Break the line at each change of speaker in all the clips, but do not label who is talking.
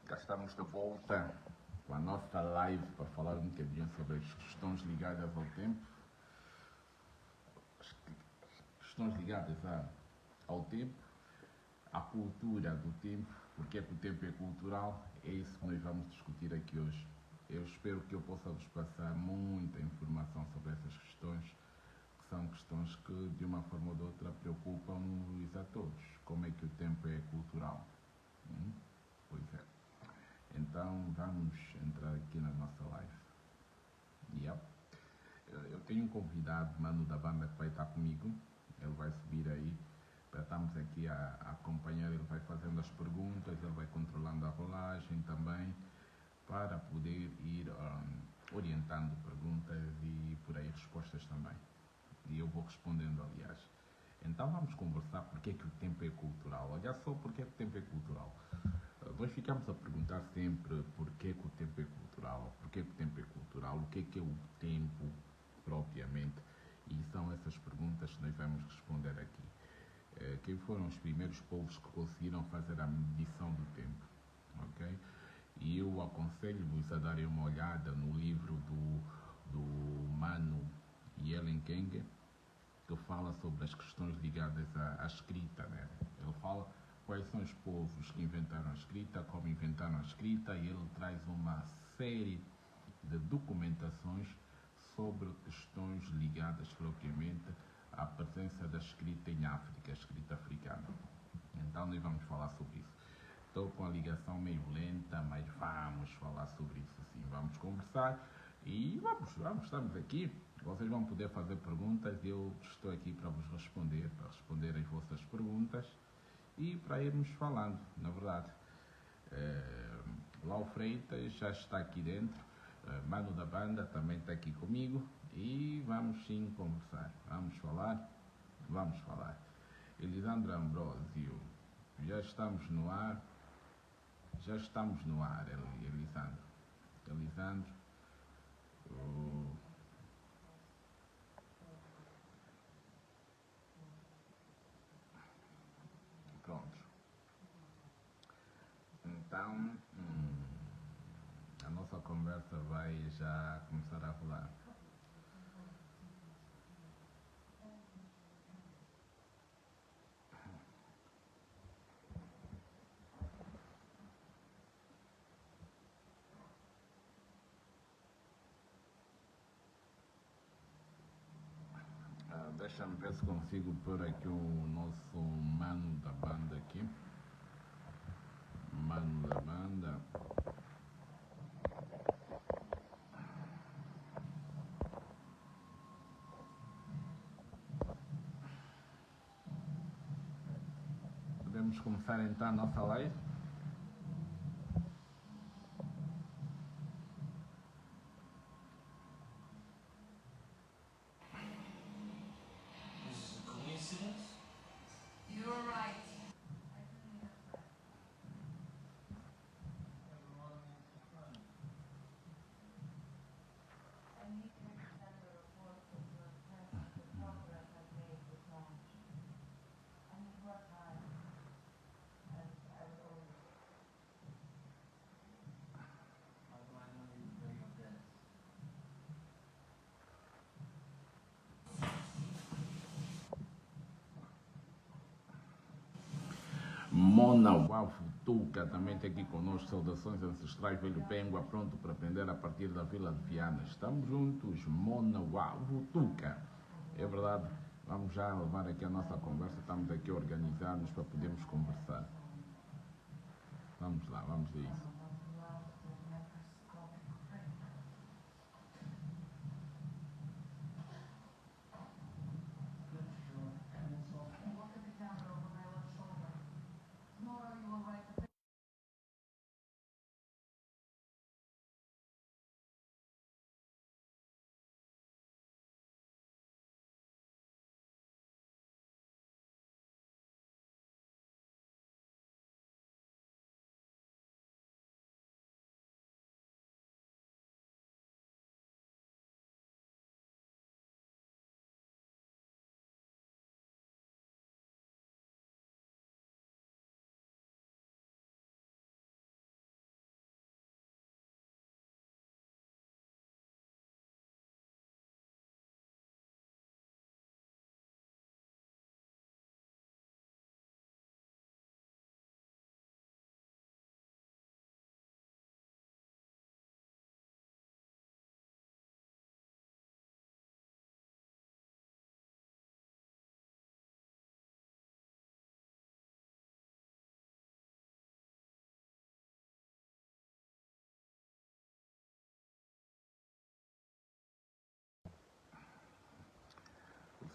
Cá estamos de volta com a nossa live para falar um bocadinho sobre as questões ligadas ao tempo. As questões ligadas ao tempo, à cultura do tempo, porque é que o tempo é cultural, é isso que nós vamos discutir aqui hoje. Eu espero que eu possa vos passar muita informação sobre essas questões, que são questões que de uma forma ou de outra preocupam-nos a todos. Como é que o tempo é cultural? Pois é. Então vamos entrar aqui na nossa live. Yep. Eu tenho um convidado, mano da banda, que vai estar comigo. Ele vai subir aí para estarmos aqui a acompanhar. Ele vai fazendo as perguntas, ele vai controlando a rolagem também, para poder ir orientando perguntas e por aí respostas também. E eu vou respondendo, aliás. Então vamos conversar porque é que o tempo é cultural. Olha só porque é que o tempo é cultural. Nós ficamos a perguntar sempre porquê que o tempo é cultural, porquê que o tempo é cultural, o que é o tempo propriamente, e são essas perguntas que nós vamos responder aqui. Quem foram os primeiros povos que conseguiram fazer a medição do tempo? Ok? E eu aconselho-vos a darem uma olhada no livro do Manu Yellen Keng, que fala sobre as questões ligadas à escrita, né? Ele fala quais são os povos que inventaram a escrita, como inventaram a escrita, e ele traz uma série de documentações sobre questões ligadas propriamente à presença da escrita em África, a escrita africana. Então nós vamos falar sobre isso. Estou com a ligação meio lenta, mas vamos falar sobre isso sim. Vamos conversar e estamos aqui. Vocês vão poder fazer perguntas, eu estou aqui para vos responder, para responder as vossas perguntas e para irmos falando, na verdade. Lau Freitas já está aqui dentro, Mano da banda também está aqui comigo e vamos sim conversar, vamos falar. Elisandro Ambrosio, já estamos no ar, Elisandro. Pronto. Então, a nossa conversa vai já começar a rolar. Deixa-me ver se consigo pôr aqui o nosso mano da banda aqui. Mano da banda. Podemos começar então a nossa live?
Is it a coincidence?
You're right. I need to send a report of the progress I've made with launch. I need to work hard, as always.
How do I know you're very this?
Mona Wafutuca também está aqui conosco. Saudações ancestrais, velho Pengua, pronto para aprender a partir da Vila de Viana. Estamos juntos, Mona Wafutuca. É verdade, vamos já levar aqui a nossa conversa. Estamos aqui a organizar-nos para podermos conversar. Vamos lá, vamos ver isso.
Look at the camera over my left shoulder. Tomorrow you will write the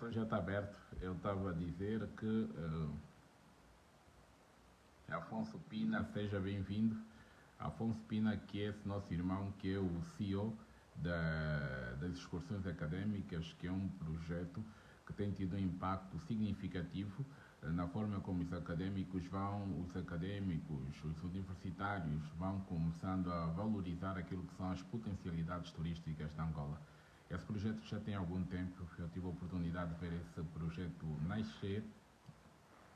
projeto aberto, eu estava a dizer que Afonso Pina, seja bem-vindo. Afonso Pina, que é esse nosso irmão, que é o CEO das excursões académicas, que é um projeto que tem tido um impacto significativo na forma como os académicos, os universitários vão começando a valorizar aquilo que são as potencialidades turísticas da Angola. Esse projeto já tem algum tempo, eu tive a oportunidade de ver esse projeto nascer,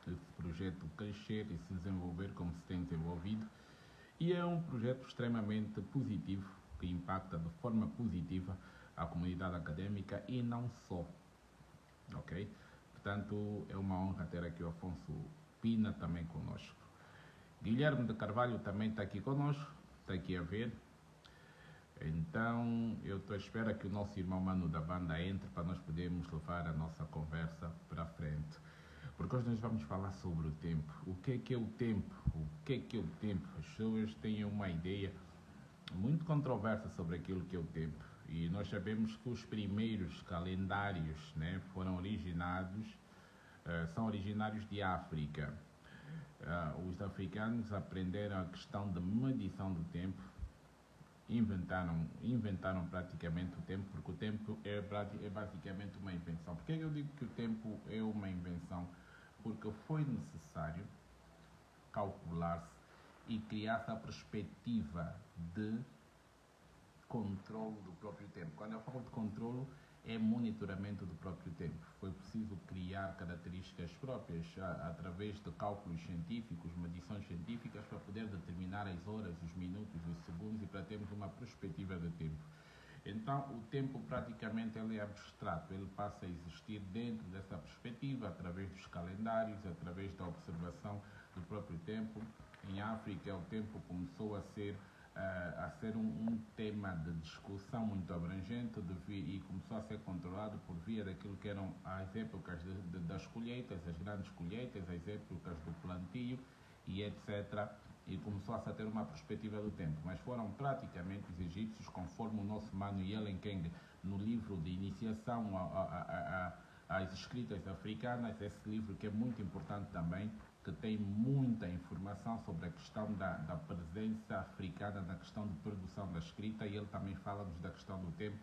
esse projeto crescer e se desenvolver como se tem desenvolvido, e é um projeto extremamente positivo, que impacta de forma positiva a comunidade académica e não só, ok? Portanto, é uma honra ter aqui o Afonso Pina também conosco. Guilherme de Carvalho também está aqui conosco, está aqui a ver. Então, eu estou à espera que o nosso irmão Mano da banda entre para nós podermos levar a nossa conversa para frente. Porque hoje nós vamos falar sobre o tempo. O que é o tempo? O que é o tempo? As pessoas têm uma ideia muito controversa sobre aquilo que é o tempo. E nós sabemos que os primeiros calendários, né, são originários de África. Os africanos aprenderam a questão da medição do tempo, inventaram praticamente o tempo, porque o tempo é basicamente uma invenção. Por que eu digo que o tempo é uma invenção? Porque foi necessário calcular-se e criar-se a perspectiva de controle do próprio tempo. Quando eu falo de controle, é monitoramento do próprio tempo. Foi preciso criar características próprias através de cálculos científicos, medições científicas, para poder determinar as horas, os minutos, os segundos e para termos uma perspectiva de tempo. Então, o tempo praticamente ele é abstrato, ele passa a existir dentro dessa perspectiva, através dos calendários, através da observação do próprio tempo. Em África, o tempo começou a ser um tema de discussão muito abrangente e começou a ser controlado por via daquilo que eram as épocas das colheitas, as grandes colheitas, as épocas do plantio e etc. E começou-se a ter uma perspectiva do tempo. Mas foram praticamente os egípcios, conforme o nosso mano Yellen Keng, no livro de iniciação às escritas africanas, esse livro que é muito importante também, que tem muita informação sobre a questão da presença africana na questão de produção da escrita, e ele também fala-nos da questão do tempo,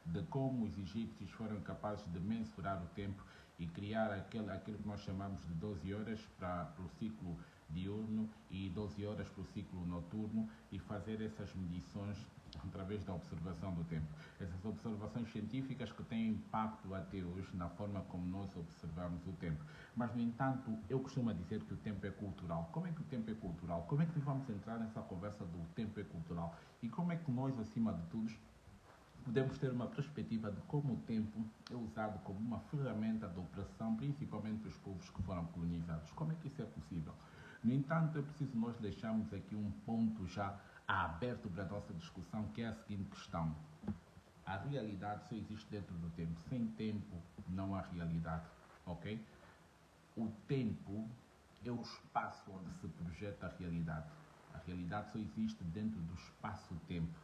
de como os egípcios foram capazes de mensurar o tempo e criar aquilo que nós chamamos de 12 horas para o ciclo diurno e 12 horas para o ciclo noturno, e fazer essas medições através da observação do tempo. Essas observações científicas que têm impacto até hoje na forma como nós observamos o tempo. Mas, no entanto, eu costumo dizer que o tempo é cultural. Como é que o tempo é cultural? Como é que nós vamos entrar nessa conversa do tempo é cultural? E como é que nós, acima de tudo, podemos ter uma perspectiva de como o tempo é usado como uma ferramenta de opressão, principalmente dos povos que foram colonizados? Como é que isso é possível? No entanto, é preciso nós deixarmos aqui um ponto já aberto para a nossa discussão, que é a seguinte questão. A realidade só existe dentro do tempo. Sem tempo não há realidade, ok? O tempo é o espaço onde se projeta a realidade. A realidade só existe dentro do espaço-tempo.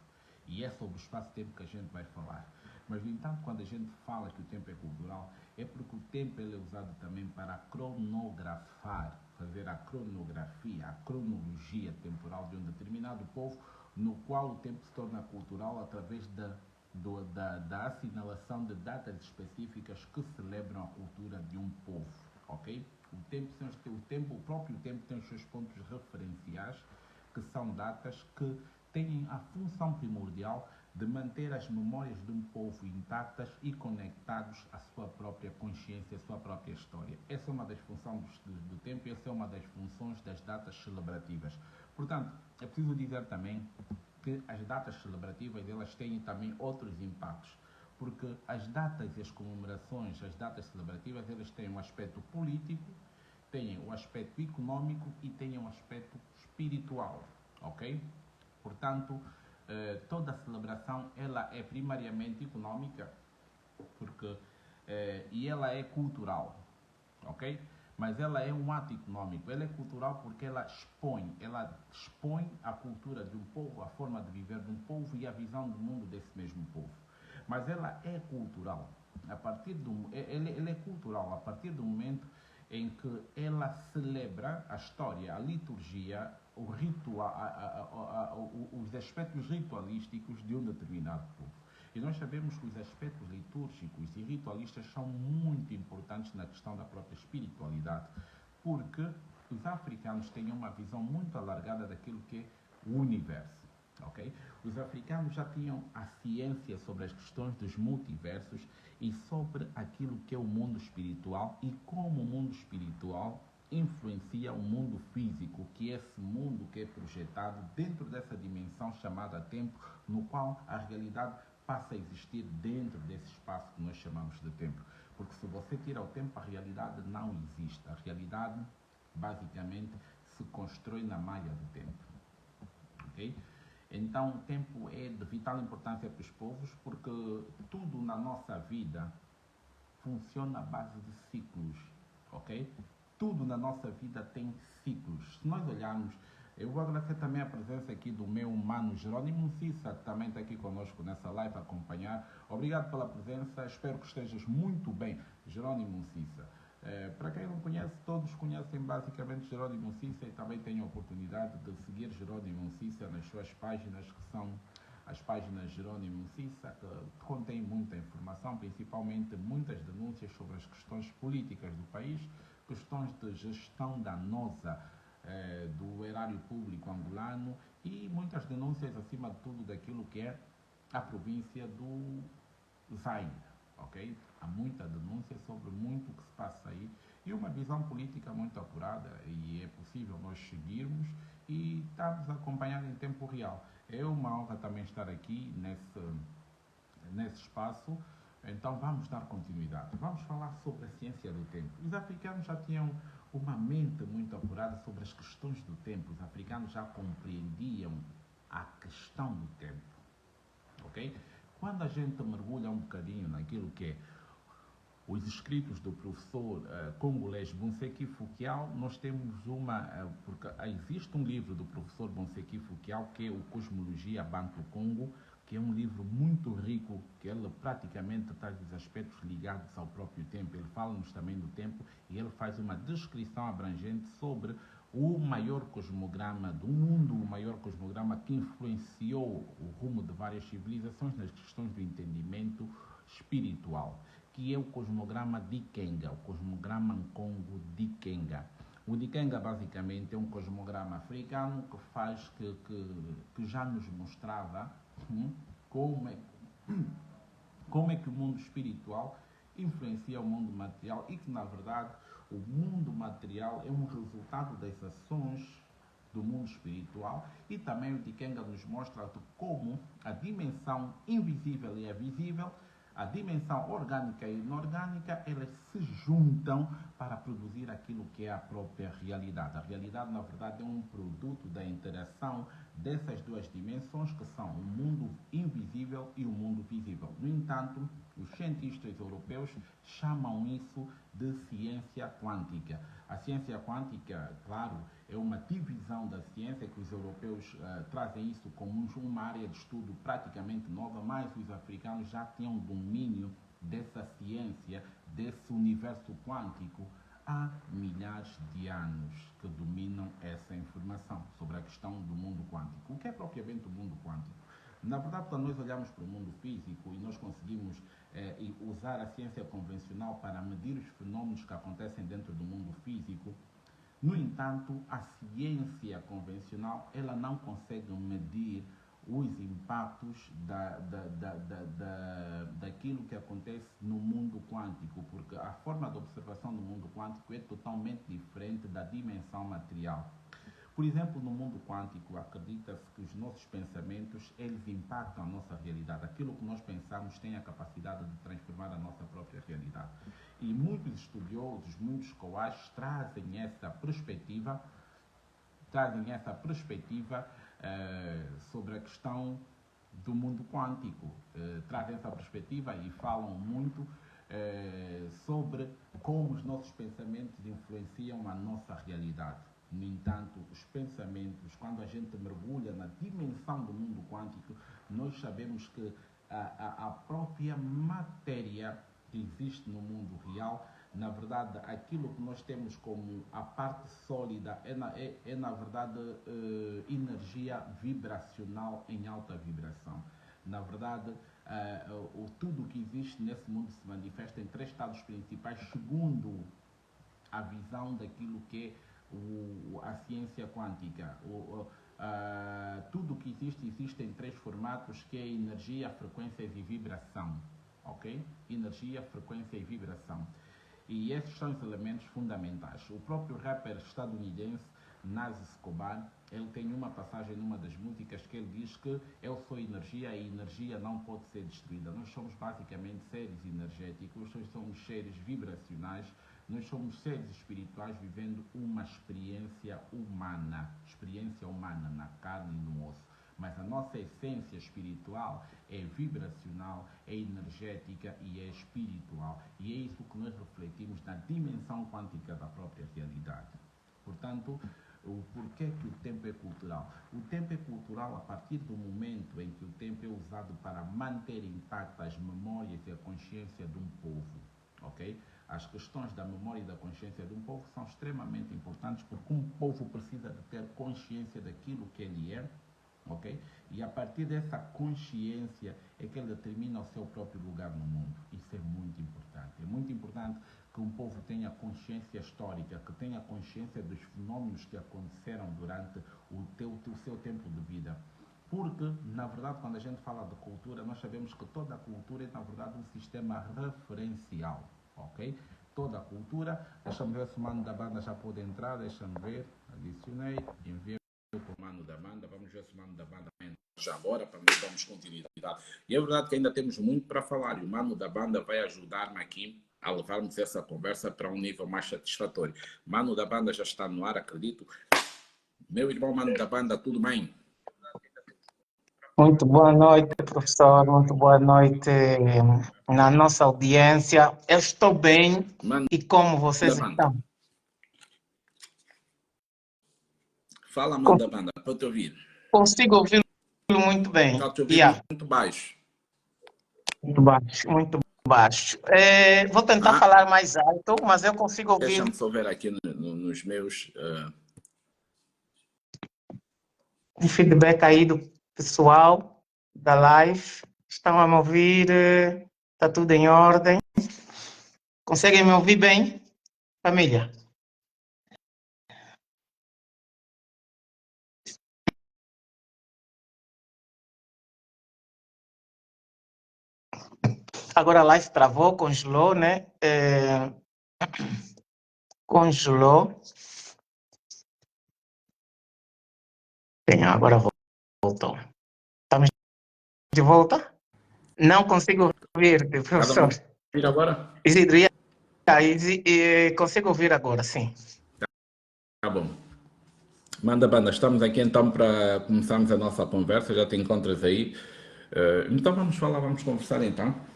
E é sobre o espaço-tempo que a gente vai falar. Mas, no entanto, quando a gente fala que o tempo é cultural, é porque o tempo ele é usado também para cronografar, fazer a cronografia, a cronologia temporal de um determinado povo, no qual o tempo se torna cultural através da assinalação de datas específicas que celebram a cultura de um povo, ok? O próprio tempo tem os seus pontos referenciais, que são datas que têm a função primordial de manter as memórias de um povo intactas e conectados à sua própria consciência, à sua própria história. Essa é uma das funções do tempo e essa é uma das funções das datas celebrativas. Portanto, é preciso dizer também que as datas celebrativas elas têm também outros impactos, porque as datas e as comemorações, as datas celebrativas, elas têm um aspecto político, têm um aspecto econômico e têm um aspecto espiritual, ok? Portanto, toda a celebração ela é primariamente econômica e ela é cultural, ok? Mas ela é um ato econômico, ela é cultural porque ela expõe a cultura de um povo, a forma de viver de um povo e a visão do mundo desse mesmo povo. Mas ela é cultural a partir do, ele é cultural, a partir do momento em que ela celebra a história, a liturgia, o ritual, os aspectos ritualísticos de um determinado povo. E nós sabemos que os aspectos litúrgicos e ritualistas são muito importantes na questão da própria espiritualidade, porque os africanos têm uma visão muito alargada daquilo que é o universo. Okay? Os africanos já tinham a ciência sobre as questões dos multiversos e sobre aquilo que é o mundo espiritual e como o mundo espiritual influencia o mundo físico, que é esse mundo que é projetado dentro dessa dimensão chamada tempo, no qual a realidade passa a existir dentro desse espaço que nós chamamos de tempo. Porque se você tira o tempo, a realidade não existe. A realidade, basicamente, se constrói na malha do tempo. Ok? Então, o tempo é de vital importância para os povos, porque tudo na nossa vida funciona à base de ciclos, ok? Tudo na nossa vida tem ciclos. Se nós olharmos, eu vou agradecer também a presença aqui do meu mano Jerônimo Cissa, que também está aqui conosco nessa live a acompanhar. Obrigado pela presença, espero que estejas muito bem, Jerônimo Cissa. Para quem não conhece, todos conhecem basicamente Jerônimo Cissa e também têm a oportunidade de seguir Jerônimo Cissa nas suas páginas, que são as páginas Jerônimo Cissa, que contêm muita informação, principalmente muitas denúncias sobre as questões políticas do país, questões de gestão danosa do erário público angolano e muitas denúncias, acima de tudo, daquilo que é a província do Zaire. Okay? Há muita denúncia sobre muito o que se passa aí e uma visão política muito apurada, e é possível nós seguirmos e estarmos a acompanhar em tempo real. É uma honra também estar aqui nesse espaço, então vamos dar continuidade. Vamos falar sobre a ciência do tempo. Os africanos já tinham uma mente muito apurada sobre as questões do tempo, os africanos já compreendiam a questão do tempo. Ok? Quando a gente mergulha um bocadinho naquilo que é os escritos do professor congolês Bonseki Fukiao, nós temos porque existe um livro do professor Bonseki Fukiao, que é o Cosmologia Banto-Congo, que é um livro muito rico, que ele praticamente traz os aspectos ligados ao próprio tempo. Ele fala-nos também do tempo e ele faz uma descrição abrangente sobre o maior cosmograma do mundo, o maior cosmograma que influenciou o rumo de várias civilizações nas questões do entendimento espiritual, que é o cosmograma Dikenga, o cosmograma Nkongo Dikenga. O Dikenga basicamente é um cosmograma africano que faz que já nos mostrava como é que o mundo espiritual influencia o mundo material e que, na verdade, o mundo material é um resultado das ações do mundo espiritual, e também o Dikenga nos mostra como a dimensão invisível e a visível, a dimensão orgânica e inorgânica, elas se juntam para produzir aquilo que é a própria realidade. A realidade, na verdade, é um produto da interação dessas duas dimensões, que são o mundo invisível e o mundo visível. No entanto, os cientistas europeus chamam isso de ciência quântica. A ciência quântica, claro, é uma divisão da ciência que os europeus trazem isso como uma área de estudo praticamente nova, mas os africanos já tinham domínio dessa ciência, desse universo quântico, há milhares de anos que dominam essa informação sobre a questão do mundo quântico. O que é propriamente o mundo quântico? Na verdade, quando nós olhamos para o mundo físico e nós conseguimos usar a ciência convencional para medir os fenômenos que acontecem dentro do mundo físico, no entanto, a ciência convencional ela não consegue medir os impactos daquilo que acontece no mundo quântico, porque a forma de observação do mundo quântico é totalmente diferente da dimensão material. Por exemplo, no mundo quântico, acredita-se que os nossos pensamentos, eles impactam a nossa realidade. Aquilo que nós pensamos tem a capacidade de transformar a nossa própria realidade. E muitos estudiosos, muitos coaches trazem essa perspectiva sobre a questão do mundo quântico. Trazem essa perspectiva e falam muito sobre como os nossos pensamentos influenciam a nossa realidade. No entanto, os pensamentos, quando a gente mergulha na dimensão do mundo quântico, nós sabemos que a própria matéria que existe no mundo real, na verdade, aquilo que nós temos como a parte sólida na verdade, energia vibracional em alta vibração. Na verdade, tudo o que existe nesse mundo se manifesta em três estados principais, segundo a visão daquilo que é a ciência quântica. Tudo o que existe em três formatos, que é energia, frequência e vibração. Ok? Energia, frequência e vibração. E esses são os elementos fundamentais. O próprio rapper estadunidense Nas Escobar, ele tem uma passagem numa das músicas que ele diz que eu sou energia e energia não pode ser destruída. Nós somos basicamente seres energéticos, nós somos seres vibracionais, nós somos seres espirituais vivendo uma experiência humana na carne e no osso. Mas a nossa essência espiritual é vibracional, é energética e é espiritual. E é isso que nós refletimos na dimensão quântica da própria realidade. Portanto, o porquê que o tempo é cultural? O tempo é cultural a partir do momento em que o tempo é usado para manter intactas as memórias e a consciência de um povo. Ok? As questões da memória e da consciência de um povo são extremamente importantes porque um povo precisa de ter consciência daquilo que ele é. Ok? E a partir dessa consciência é que ele determina o seu próprio lugar no mundo. Isso é muito importante. É muito importante que um povo tenha consciência histórica, que tenha consciência dos fenómenos que aconteceram durante o seu tempo de vida. Porque, na verdade, quando a gente fala de cultura, nós sabemos que toda a cultura é, na verdade, um sistema referencial. Ok? Toda a cultura. Deixa-me ver se o mano da banda já pode entrar. Deixa-me ver. Adicionei. Enviei para o mano da banda. Vamos ver se o mano da banda entra já agora, para nós darmos continuidade. E é verdade que ainda temos muito para falar. E o mano da banda vai ajudar-me aqui a levarmos essa conversa para um nível mais satisfatório. Mano da banda já está no ar, acredito. Meu irmão mano da banda, tudo bem?
Muito boa noite, professor. Muito boa noite na nossa audiência. Eu estou bem.
Mano
e como vocês
da banda.
estão?
Fala, mano da banda, para te ouvir.
Consigo ouvi-lo muito bem.
Está te ouvindo muito baixo.
Muito baixo, muito baixo. Vou tentar falar mais alto, mas eu consigo ouvir.
Deixa-me só ver aqui nos meus...
Um feedback aí do pessoal da live. Estão a me ouvir? Está tudo em ordem? Conseguem me ouvir bem, família? Agora a live travou, congelou, né? Congelou. Bem, agora voltou. Estamos de volta? Não consigo ouvir, professor.
Ouvir agora?
Isidro, consigo ouvir agora, sim.
Tá bom. Manda banda, estamos aqui então para começarmos a nossa conversa, já te encontras aí. Então vamos falar, vamos conversar então.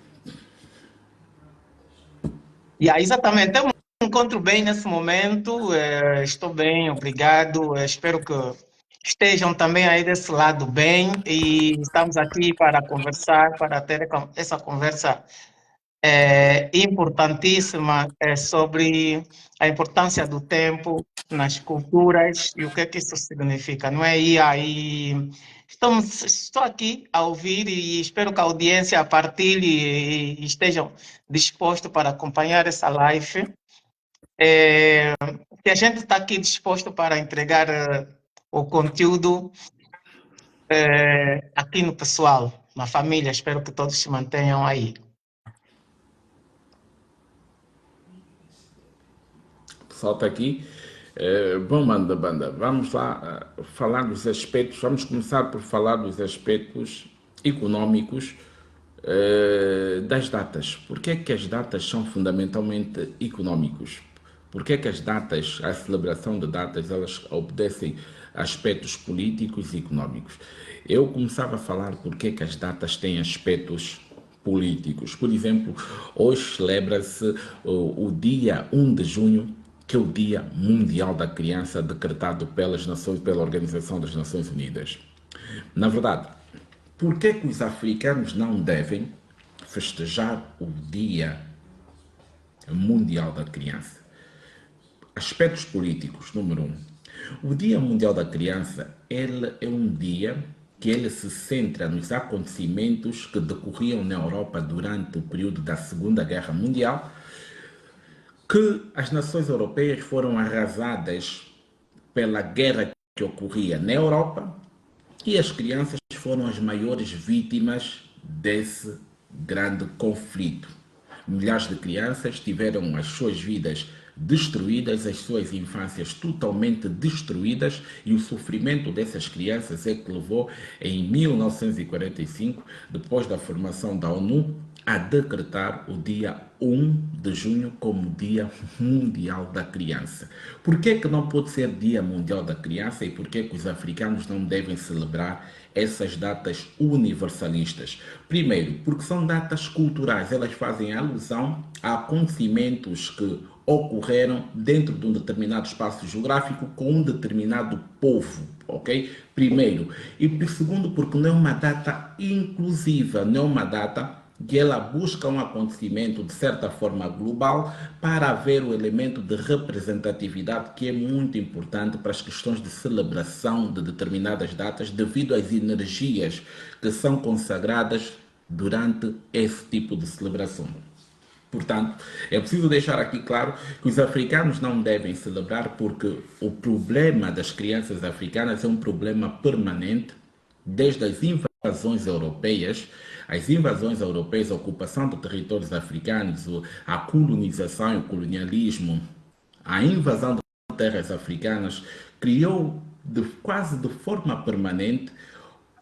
Exatamente, eu me encontro bem nesse momento, estou bem, obrigado, espero que estejam também aí desse lado bem e estamos aqui para conversar, para ter essa conversa importantíssima sobre a importância do tempo nas culturas e o que é que isso significa, não é? E aí estou aqui a ouvir e espero que a audiência partilhe e estejam dispostos para acompanhar essa live. Que a gente está aqui disposto para entregar o conteúdo aqui no pessoal, na família. Espero que todos se mantenham aí.
Salta aqui. Bom, mano da banda, vamos lá falar dos aspectos, vamos começar por falar dos aspectos econômicos das datas. Por que é que as datas são fundamentalmente econômicos? Por que é que as datas, a celebração de datas, elas obedecem a aspectos políticos e econômicos? Eu começava a falar por que é que as datas têm aspectos políticos. Por exemplo, hoje celebra-se o dia 1 de junho, que é o Dia Mundial da Criança, decretado pela Organização das Nações Unidas. Na verdade, por que os africanos não devem festejar o Dia Mundial da Criança. Aspectos políticos, número 1. O Dia Mundial da Criança, ele é um dia que ele se centra nos acontecimentos que decorriam na Europa durante o período da Segunda Guerra Mundial, que as nações europeias foram arrasadas pela guerra que ocorria na Europa e as crianças foram as maiores vítimas desse grande conflito. Milhares de crianças tiveram as suas vidas destruídas, as suas infâncias totalmente destruídas, e o sofrimento dessas crianças é que levou, em 1945, depois da formação da ONU, a decretar o dia 1 de junho como Dia Mundial da Criança. Por que que não pode ser Dia Mundial da Criança e por que que os africanos não devem celebrar essas datas universalistas? Primeiro, porque são datas culturais, elas fazem alusão a acontecimentos que ocorreram dentro de um determinado espaço geográfico com um determinado povo, ok? Primeiro. E segundo, porque não é uma data inclusiva, não é uma data que ela busca um acontecimento de certa forma global para haver o elemento de representatividade que é muito importante para as questões de celebração de determinadas datas devido às energias que são consagradas durante esse tipo de celebração. Portanto, é preciso deixar aqui claro que os africanos não devem celebrar porque o problema das crianças africanas é um problema permanente desde as invasões europeias. As invasões europeias, a ocupação de territórios africanos, a colonização e o colonialismo, a invasão de terras africanas criou quase de forma permanente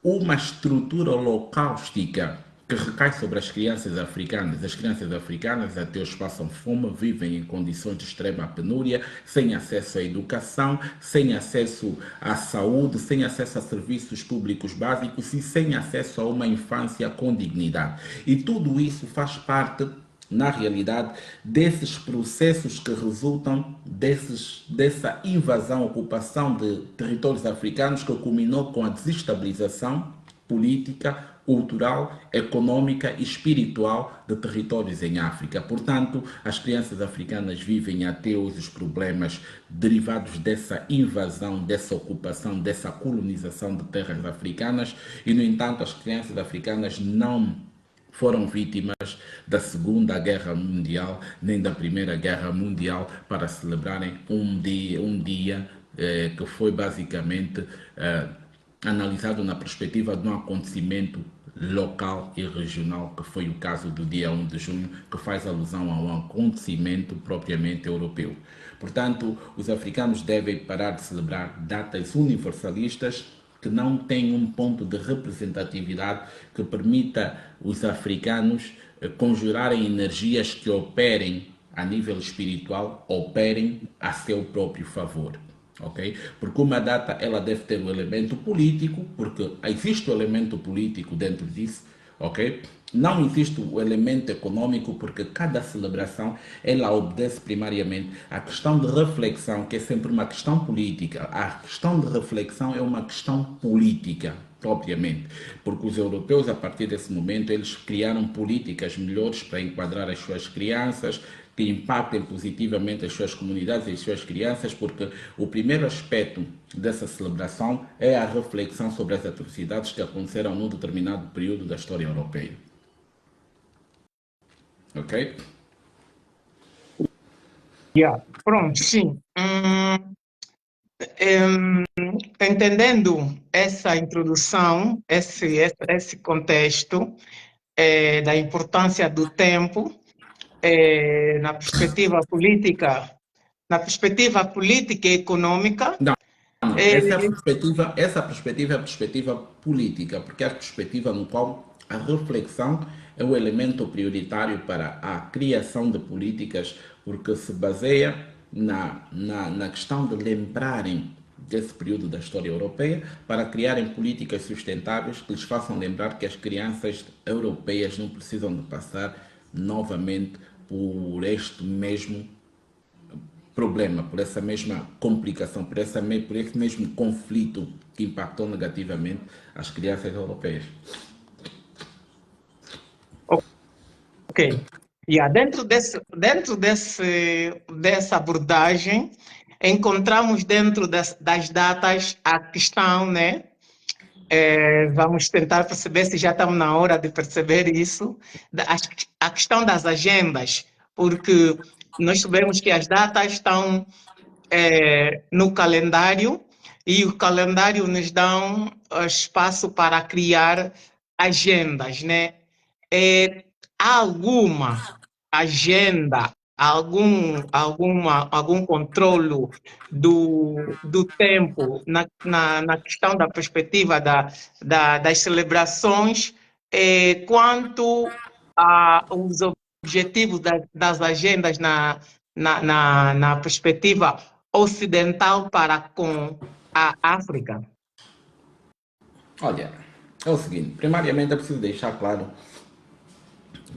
uma estrutura holocáustica que recai sobre as crianças africanas. As crianças africanas até hoje passam fome, vivem em condições de extrema penúria, sem acesso à educação, sem acesso à saúde, sem acesso a serviços públicos básicos e sem acesso a uma infância com dignidade. E tudo isso faz parte, na realidade, desses processos que resultam dessa invasão, ocupação de territórios africanos que culminou com a desestabilização política, cultural, econômica e espiritual de territórios em África. Portanto, as crianças africanas vivem até hoje os problemas derivados dessa invasão, dessa ocupação, dessa colonização de terras africanas e, no entanto, as crianças africanas não foram vítimas da Segunda Guerra Mundial nem da Primeira Guerra Mundial para celebrarem um dia que foi basicamente analisado na perspectiva de um acontecimento local e regional, que foi o caso do dia 1 de junho, que faz alusão a um acontecimento propriamente europeu. Portanto, os africanos devem parar de celebrar datas universalistas que não têm um ponto de representatividade que permita os africanos conjurarem energias que operem a nível espiritual, operem a seu próprio favor. Okay? Porque uma data ela deve ter um elemento político, porque existe o elemento político dentro disso, ok? Não existe o elemento econômico, porque cada celebração ela obedece primariamente à questão de reflexão, que é sempre uma questão política. A questão de reflexão é uma questão política, propriamente, porque os europeus, a partir desse momento, eles criaram políticas melhores para enquadrar as suas crianças, que impactem positivamente as suas comunidades e as suas crianças, porque o primeiro aspecto dessa celebração é a reflexão sobre as atrocidades que aconteceram num determinado período da história europeia. Ok?
Pronto, sim. Entendendo essa introdução, esse contexto da importância do tempo, na perspectiva política e econômica.
Não, essa perspectiva é a perspectiva política, porque é a perspectiva no qual a reflexão é o elemento prioritário para a criação de políticas, porque se baseia na questão de lembrarem desse período da história europeia para criarem políticas sustentáveis que lhes façam lembrar que as crianças europeias não precisam de passar novamente por este mesmo problema, por essa mesma complicação, por esse mesmo conflito que impactou negativamente as crianças europeias.
Ok. dessa abordagem, encontramos dentro das datas a questão, né? Vamos tentar perceber se já estamos na hora de perceber isso, a questão das agendas, porque nós sabemos que as datas estão no calendário e o calendário nos dá espaço para criar agendas, né? Há alguma agenda, algum controlo do tempo na questão da perspectiva das celebrações, quanto aos objetivos das agendas na perspectiva ocidental para com a África?
Olha, é o seguinte, primariamente é preciso deixar claro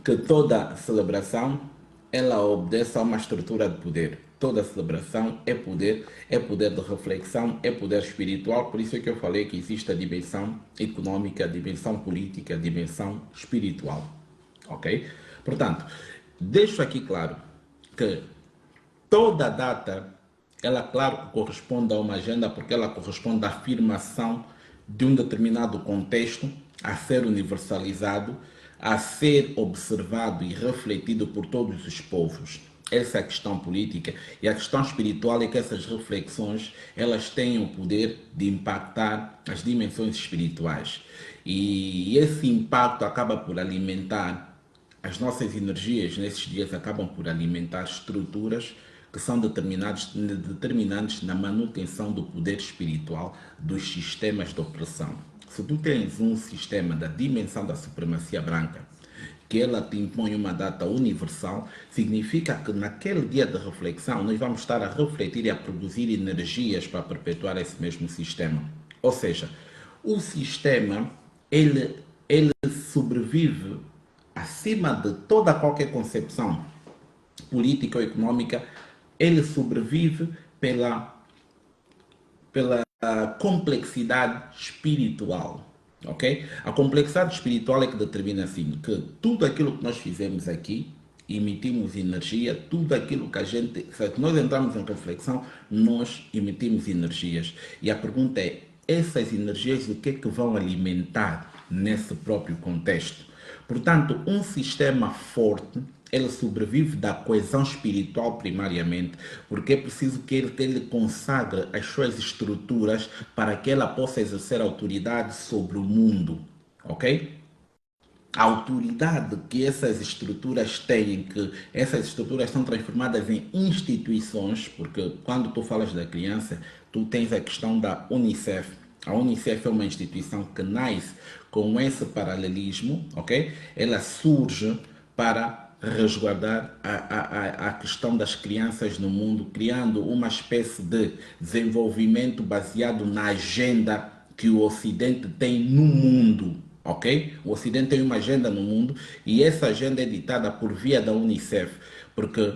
que toda celebração ela obedece a uma estrutura de poder. Toda celebração é poder de reflexão, é poder espiritual, por isso é que eu falei que existe a dimensão econômica, a dimensão política, a dimensão espiritual, ok? Portanto, deixo aqui claro que toda data, ela claro corresponde a uma agenda porque ela corresponde à afirmação de um determinado contexto a ser universalizado, a ser observado e refletido por todos os povos. Essa é a questão política, e a questão espiritual é que essas reflexões elas têm o poder de impactar as dimensões espirituais, e esse impacto acaba por alimentar as energias nesses dias, acabam por alimentar estruturas que são determinantes na manutenção do poder espiritual dos sistemas de opressão. Se tu tens um sistema da dimensão da supremacia branca, que ela te impõe uma data universal, significa que naquele dia de reflexão nós vamos estar a refletir e a produzir energias para perpetuar esse mesmo sistema. Ou seja, o sistema, ele sobrevive acima de toda qualquer concepção política ou econômica, ele sobrevive pela complexidade espiritual, ok? A complexidade espiritual é que determina assim, que tudo aquilo que nós fizemos aqui, emitimos energia, tudo aquilo que se nós entramos em reflexão, nós emitimos energias. E a pergunta é, essas energias o que é que vão alimentar nesse próprio contexto? Portanto, um sistema forte, ele sobrevive da coesão espiritual primariamente, porque é preciso que ele consagre as suas estruturas para que ela possa exercer autoridade sobre o mundo, ok? A autoridade que essas estruturas têm, que essas estruturas são transformadas em instituições, porque quando tu falas da criança, tu tens a questão da Unicef. A Unicef é uma instituição que nasce com esse paralelismo, ok? Ela surge para resguardar a questão das crianças no mundo, criando uma espécie de desenvolvimento baseado na agenda que o Ocidente tem no mundo, ok? O Ocidente tem uma agenda no mundo e essa agenda é ditada por via da Unicef, porque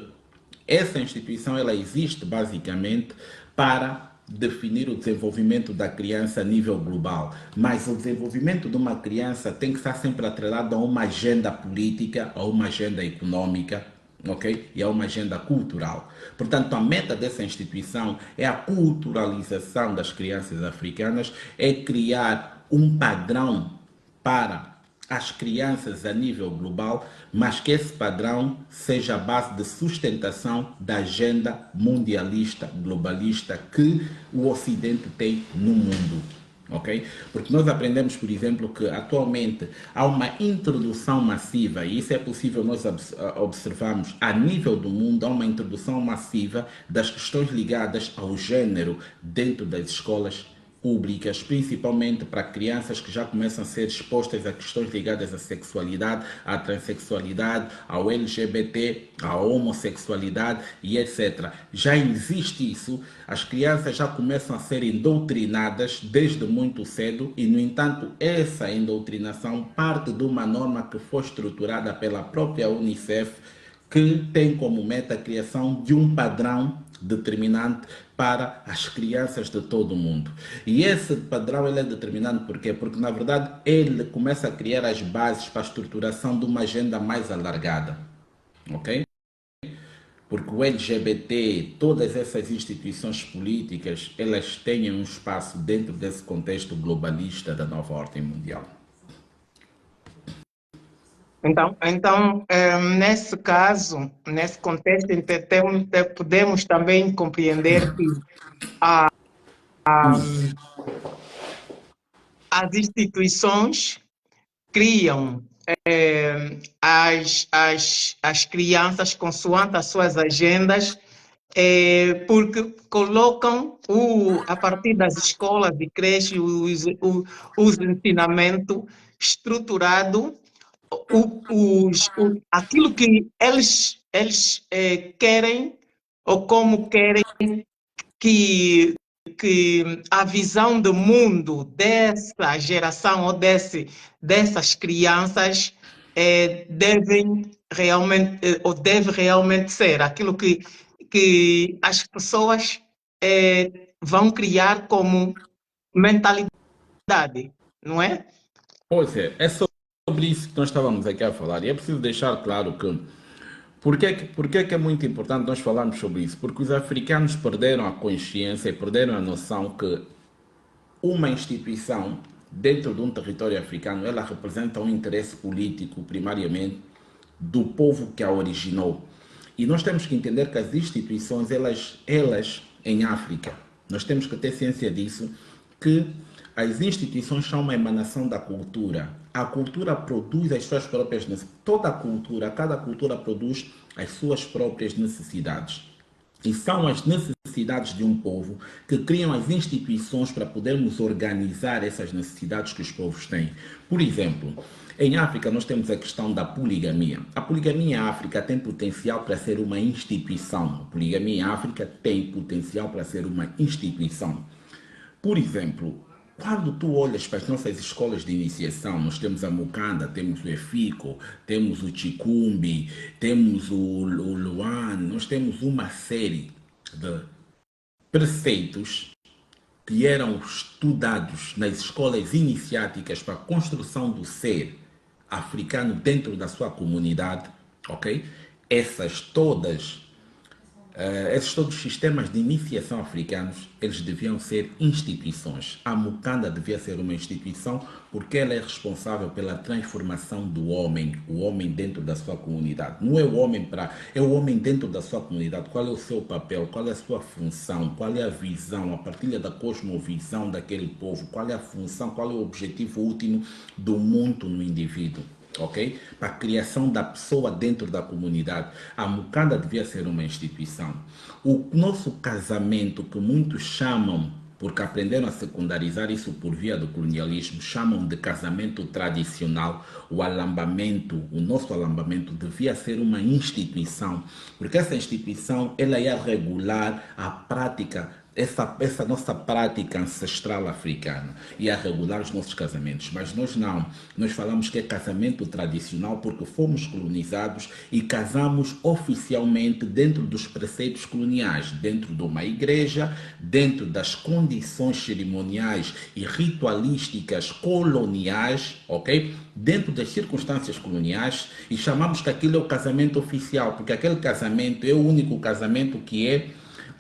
essa instituição ela existe basicamente para definir o desenvolvimento da criança a nível global, mas o desenvolvimento de uma criança tem que estar sempre atrelado a uma agenda política, a uma agenda econômica, ok? E a uma agenda cultural. Portanto, a meta dessa instituição é a culturalização das crianças africanas, é criar um padrão para as crianças a nível global, mas que esse padrão seja a base de sustentação da agenda mundialista, globalista que o Ocidente tem no mundo, ok? Porque nós aprendemos, por exemplo, que atualmente há uma introdução massiva, e isso é possível nós observarmos a nível do mundo, há uma introdução massiva das questões ligadas ao gênero dentro das escolas públicas, principalmente para crianças que já começam a ser expostas a questões ligadas à sexualidade, à transexualidade, ao LGBT, à homossexualidade e etc. Já existe isso, as crianças já começam a ser doutrinadas desde muito cedo e, no entanto, essa doutrinação parte de uma norma que foi estruturada pela própria Unicef, que tem como meta a criação de um padrão determinante para as crianças de todo o mundo. E esse padrão ele é determinante por quê? Porque, na verdade, ele começa a criar as bases para a estruturação de uma agenda mais alargada. ok? Porque o LGBT, todas essas instituições políticas, elas têm um espaço dentro desse contexto globalista da nova ordem mundial.
Então, nesse caso, nesse contexto, podemos também compreender que as instituições criam as crianças consoante as suas agendas, porque colocam a partir das escolas e creches os ensinamentos estruturado aquilo que eles querem ou como querem que, que a visão do mundo dessa geração ou dessas crianças devem realmente ou deve realmente ser aquilo que as pessoas vão criar como mentalidade, não é?
Pois é sobre isso que nós estávamos aqui a falar. E é preciso deixar claro que Por que é muito importante nós falarmos sobre isso? Porque os africanos perderam a consciência e perderam a noção que uma instituição dentro de um território africano, ela representa um interesse político, primariamente, do povo que a originou. E nós temos que entender que as instituições, elas em África, nós temos que ter ciência disso, que as instituições são uma emanação da cultura. A cultura produz as suas próprias necessidades. Cada cultura produz as suas próprias necessidades. E são as necessidades de um povo que criam as instituições para podermos organizar essas necessidades que os povos têm. Por exemplo, em África nós temos a questão da poligamia. A poligamia em África tem potencial para ser uma instituição. A poligamia em África tem potencial para ser uma instituição. Por exemplo, quando tu olhas para as nossas escolas de iniciação, nós temos a Mukanda, temos o Efiko, temos o Chikumbi, temos o Luan, nós temos uma série de preceitos que eram estudados nas escolas iniciáticas para a construção do ser africano dentro da sua comunidade, ok? Esses todos os sistemas de iniciação africanos, eles deviam ser instituições. A Mukanda devia ser uma instituição porque ela é responsável pela transformação do homem, o homem dentro da sua comunidade. Não é o homem é o homem dentro da sua comunidade. Qual é o seu papel, qual é a sua função, qual é a visão, a partilha da cosmovisão daquele povo, qual é a função, qual é o objetivo último do mundo no indivíduo. Ok? Para a criação da pessoa dentro da comunidade. A Mukanda devia ser uma instituição. O nosso casamento, que muitos chamam, porque aprenderam a secundarizar isso por via do colonialismo, chamam de casamento tradicional, o nosso alambamento devia ser uma instituição, porque essa instituição ela ia regular a prática, essa nossa prática ancestral africana, ia regular os nossos casamentos, mas nós não. Nós falamos que é casamento tradicional porque fomos colonizados e casamos oficialmente dentro dos preceitos coloniais, dentro de uma igreja, dentro das condições cerimoniais e ritualísticas coloniais, ok? Dentro das circunstâncias coloniais, e chamamos que aquilo é o casamento oficial, porque aquele casamento é o único casamento que é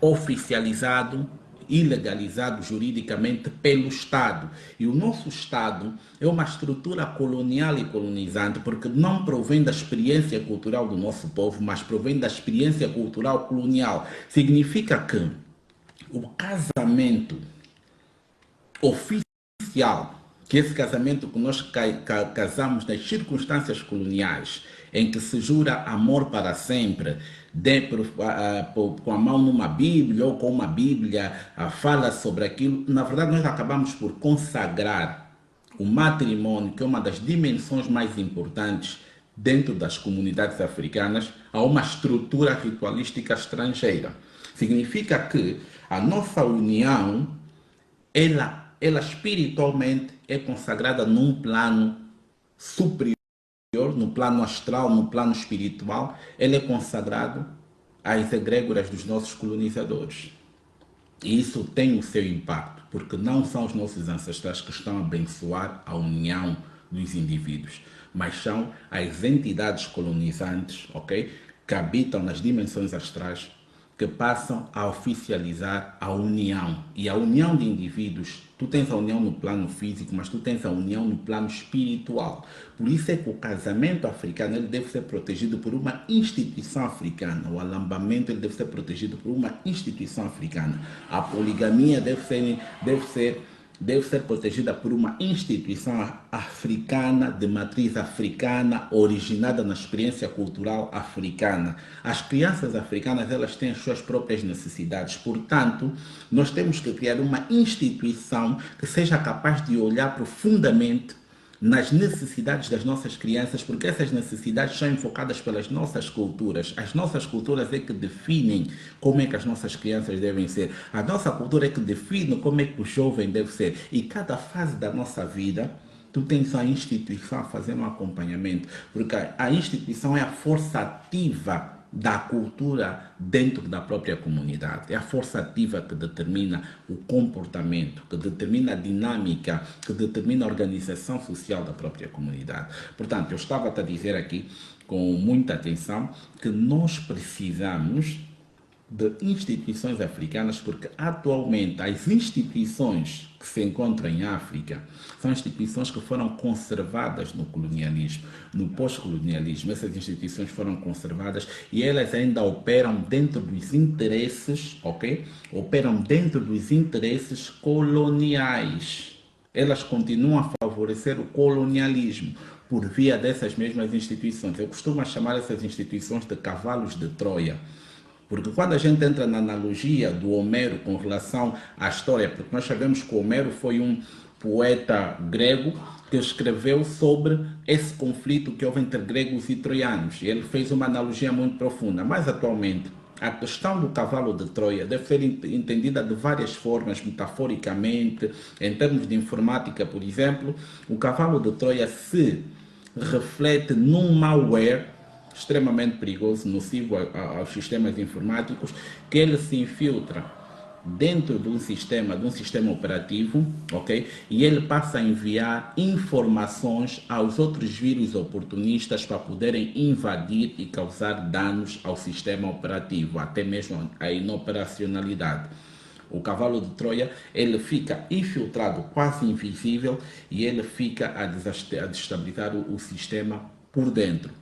oficializado e legalizado juridicamente pelo Estado. E o nosso Estado é uma estrutura colonial e colonizante porque não provém da experiência cultural do nosso povo, mas provém da experiência cultural colonial. Significa que o casamento oficial, que esse casamento que nós casamos nas circunstâncias coloniais, em que se jura amor para sempre, com a mão numa Bíblia ou com uma Bíblia, fala sobre aquilo, na verdade nós acabamos por consagrar o matrimônio, que é uma das dimensões mais importantes dentro das comunidades africanas, a uma estrutura ritualística estrangeira. Significa que a nossa união, ela espiritualmente é consagrada num plano superior, no plano astral, no plano espiritual, ele é consagrado às egrégoras dos nossos colonizadores. E isso tem o seu impacto, porque não são os nossos ancestrais que estão a abençoar a união dos indivíduos, mas são as entidades colonizantes, ok? que habitam nas dimensões astrais, que passam a oficializar a união. E a união de indivíduos, tu tens a união no plano físico, mas tu tens a união no plano espiritual. Por isso é que o casamento africano ele deve ser protegido por uma instituição africana. O alambamento ele deve ser protegido por uma instituição africana. A poligamia deve ser protegida por uma instituição africana, de matriz africana, originada na experiência cultural africana. As crianças africanas, elas têm as suas próprias necessidades, portanto, nós temos que criar uma instituição que seja capaz de olhar profundamente nas necessidades das nossas crianças, porque essas necessidades são enfocadas pelas nossas culturas. As nossas culturas é que definem como é que as nossas crianças devem ser. A nossa cultura é que define como é que o jovem deve ser. E cada fase da nossa vida, tu tens a instituição a fazer um acompanhamento, porque a instituição é a força ativa da cultura dentro da própria comunidade. É a força ativa que determina o comportamento, que determina a dinâmica, que determina a organização social da própria comunidade. Portanto, eu estava a dizer aqui, com muita atenção, que nós precisamos de instituições africanas, porque atualmente as instituições que se encontram em África são instituições que foram conservadas no colonialismo, no pós-colonialismo. Essas instituições foram conservadas e elas ainda operam dentro dos interesses, ok? Operam dentro dos interesses coloniais. Elas continuam a favorecer o colonialismo por via dessas mesmas instituições. Eu costumo chamar essas instituições de cavalos de Troia. Porque quando a gente entra na analogia do Homero com relação à história, porque nós sabemos que Homero foi um poeta grego que escreveu sobre esse conflito que houve entre gregos e troianos. E ele fez uma analogia muito profunda. Mas atualmente, a questão do cavalo de Troia deve ser entendida de várias formas, metaforicamente, em termos de informática, por exemplo. O cavalo de Troia se reflete num malware extremamente perigoso, nocivo aos sistemas informáticos, que ele se infiltra dentro de um sistema operativo, ok? E ele passa a enviar informações aos outros vírus oportunistas para poderem invadir e causar danos ao sistema operativo, até mesmo a inoperacionalidade. O cavalo de Troia, ele fica infiltrado, quase invisível, e ele fica a desestabilizar o sistema por dentro.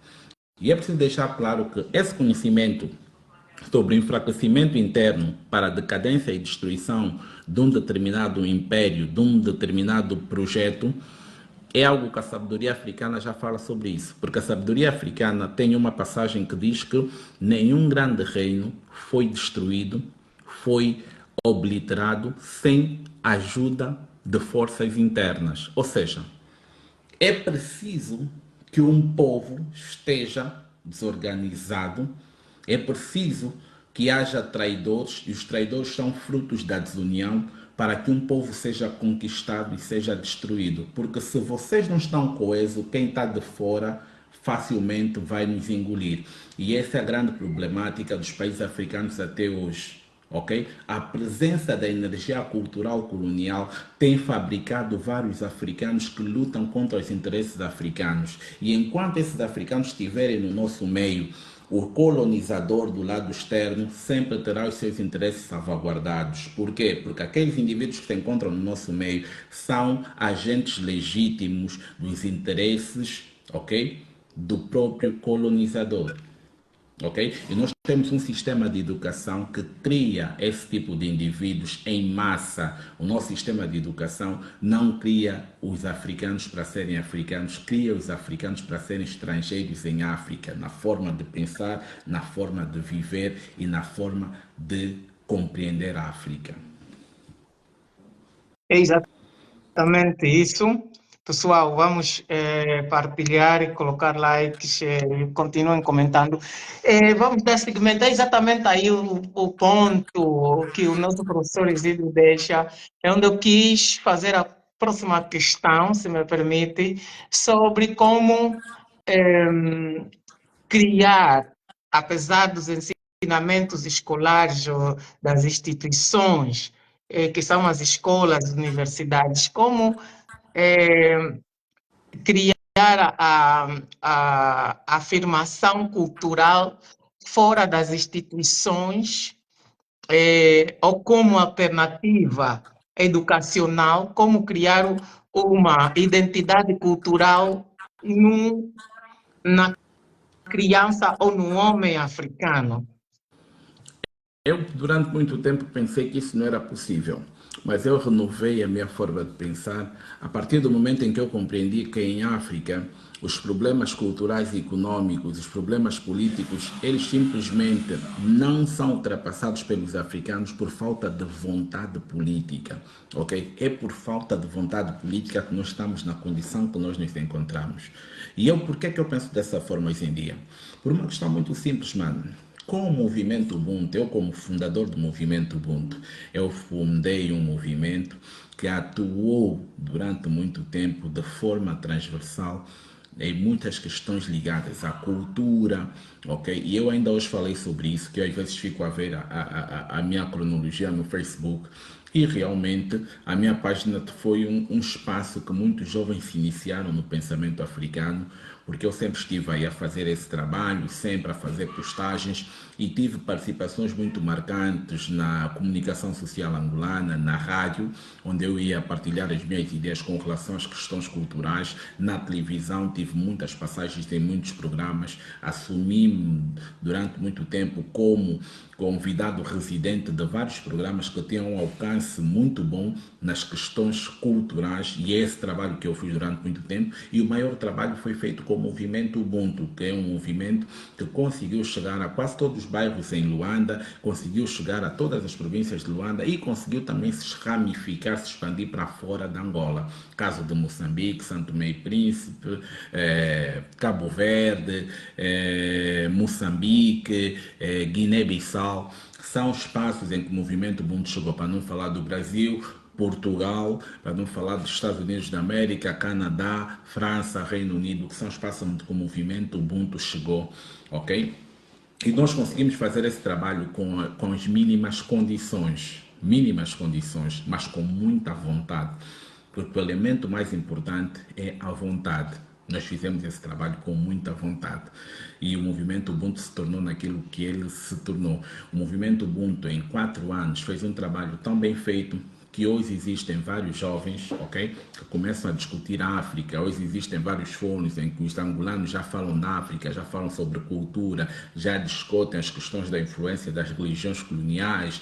E é preciso deixar claro que esse conhecimento sobre o enfraquecimento interno para a decadência e destruição de um determinado império, de um determinado projeto, é algo que a sabedoria africana já fala sobre isso. Porque a sabedoria africana tem uma passagem que diz que nenhum grande reino foi destruído, foi obliterado sem ajuda de forças internas. Ou seja, é preciso que um povo esteja desorganizado, é preciso que haja traidores, e os traidores são frutos da desunião, para que um povo seja conquistado e seja destruído. Porque se vocês não estão coesos, quem está de fora facilmente vai nos engolir. E essa é a grande problemática dos países africanos até hoje. Okay? A presença da energia cultural colonial tem fabricado vários africanos que lutam contra os interesses africanos. E enquanto esses africanos estiverem no nosso meio, o colonizador do lado externo sempre terá os seus interesses salvaguardados. Por quê? Porque aqueles indivíduos que se encontram no nosso meio são agentes legítimos dos interesses, ok, do próprio colonizador. Okay? E nós temos um sistema de educação que cria esse tipo de indivíduos em massa. O nosso sistema de educação não cria os africanos para serem africanos, cria os africanos para serem estrangeiros em África, na forma de pensar, na forma de viver e na forma de compreender a África.
É exatamente isso. Pessoal, vamos partilhar e colocar likes, continuem comentando. Vamos dar seguimento, é exatamente aí o ponto que o nosso professor Isidro deixa, é onde eu quis fazer a próxima questão, se me permite, sobre como criar, apesar dos ensinamentos escolares ou das instituições, que são as escolas, as universidades, como criar a afirmação cultural fora das instituições, ou como alternativa educacional, como criar uma identidade cultural na criança ou no homem africano.
Eu, durante muito tempo, pensei que isso não era possível, mas eu renovei a minha forma de pensar a partir do momento em que eu compreendi que em África os problemas culturais e econômicos, os problemas políticos, eles simplesmente não são ultrapassados pelos africanos por falta de vontade política, ok? É por falta de vontade política que nós estamos na condição que nós nos encontramos. E por que é que eu penso dessa forma hoje em dia? Por uma questão muito simples, mano. Com o movimento Ubuntu, eu como fundador do movimento Ubuntu, eu fundei um movimento que atuou durante muito tempo de forma transversal em muitas questões ligadas à cultura, ok? E eu ainda hoje falei sobre isso, que eu às vezes fico a ver a minha cronologia no Facebook, e realmente a minha página foi um espaço que muitos jovens se iniciaram no pensamento africano, porque eu sempre estive aí a fazer esse trabalho, sempre a fazer postagens e tive participações muito marcantes na comunicação social angolana, na rádio, onde eu ia partilhar as minhas ideias com relação às questões culturais. Na televisão tive muitas passagens em muitos programas, assumi-me durante muito tempo como convidado residente de vários programas que tinham um alcance muito bom nas questões culturais, e é esse trabalho que eu fiz durante muito tempo. E o maior trabalho foi feito com o movimento Ubuntu, que é um movimento que conseguiu chegar a quase todos os bairros em Luanda, conseguiu chegar a todas as províncias de Luanda e conseguiu também se ramificar, se expandir para fora da Angola. Caso de Moçambique, Santo Tomé e Príncipe, Cabo Verde, Moçambique, Guiné-Bissau. São espaços em que o movimento Ubuntu chegou, para não falar do Brasil, Portugal, para não falar dos Estados Unidos da América, Canadá, França, Reino Unido, que são espaços onde o movimento Ubuntu chegou, ok? E nós conseguimos fazer esse trabalho com as mínimas condições, mas com muita vontade, porque o elemento mais importante é a vontade. Nós fizemos esse trabalho com muita vontade e o movimento Ubuntu se tornou naquilo que ele se tornou. O movimento Ubuntu, em 4 anos, fez um trabalho tão bem feito que hoje existem vários jovens, ok, que começam a discutir a África. Hoje existem vários fóruns em que os angolanos já falam da África, já falam sobre cultura, já discutem as questões da influência das religiões coloniais,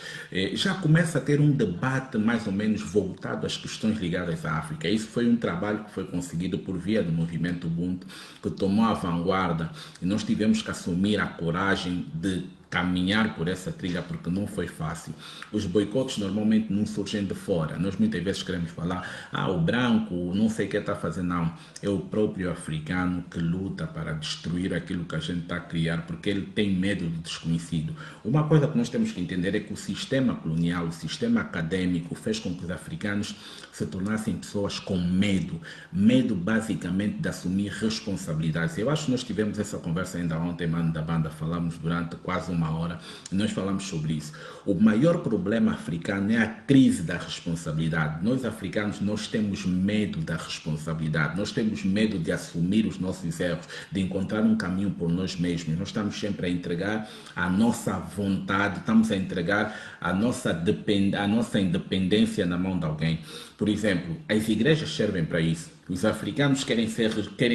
já começa a ter um debate mais ou menos voltado às questões ligadas à África. Isso foi um trabalho que foi conseguido por via do movimento Ubuntu, que tomou a vanguarda, e nós tivemos que assumir a coragem de caminhar por essa trilha, porque não foi fácil. Os boicotes normalmente não surgem de fora. Nós muitas vezes queremos falar, o branco não sei o que está fazendo. Não, é o próprio africano que luta para destruir aquilo que a gente está a criar, porque ele tem medo do desconhecido. Uma coisa que nós temos que entender é que o sistema colonial, o sistema acadêmico, fez com que os africanos se tornassem pessoas com medo basicamente de assumir responsabilidades. Eu acho que nós tivemos essa conversa ainda ontem, mano, da banda, falamos durante quase 1 hora, e nós falamos sobre isso. O maior problema africano é a crise da responsabilidade. Nós africanos, nós temos medo da responsabilidade, nós temos medo de assumir os nossos erros, de encontrar um caminho por nós mesmos. Nós estamos sempre a entregar a nossa vontade, estamos a entregar a nossa independência na mão de alguém. Por exemplo, as igrejas servem para isso. Os africanos querem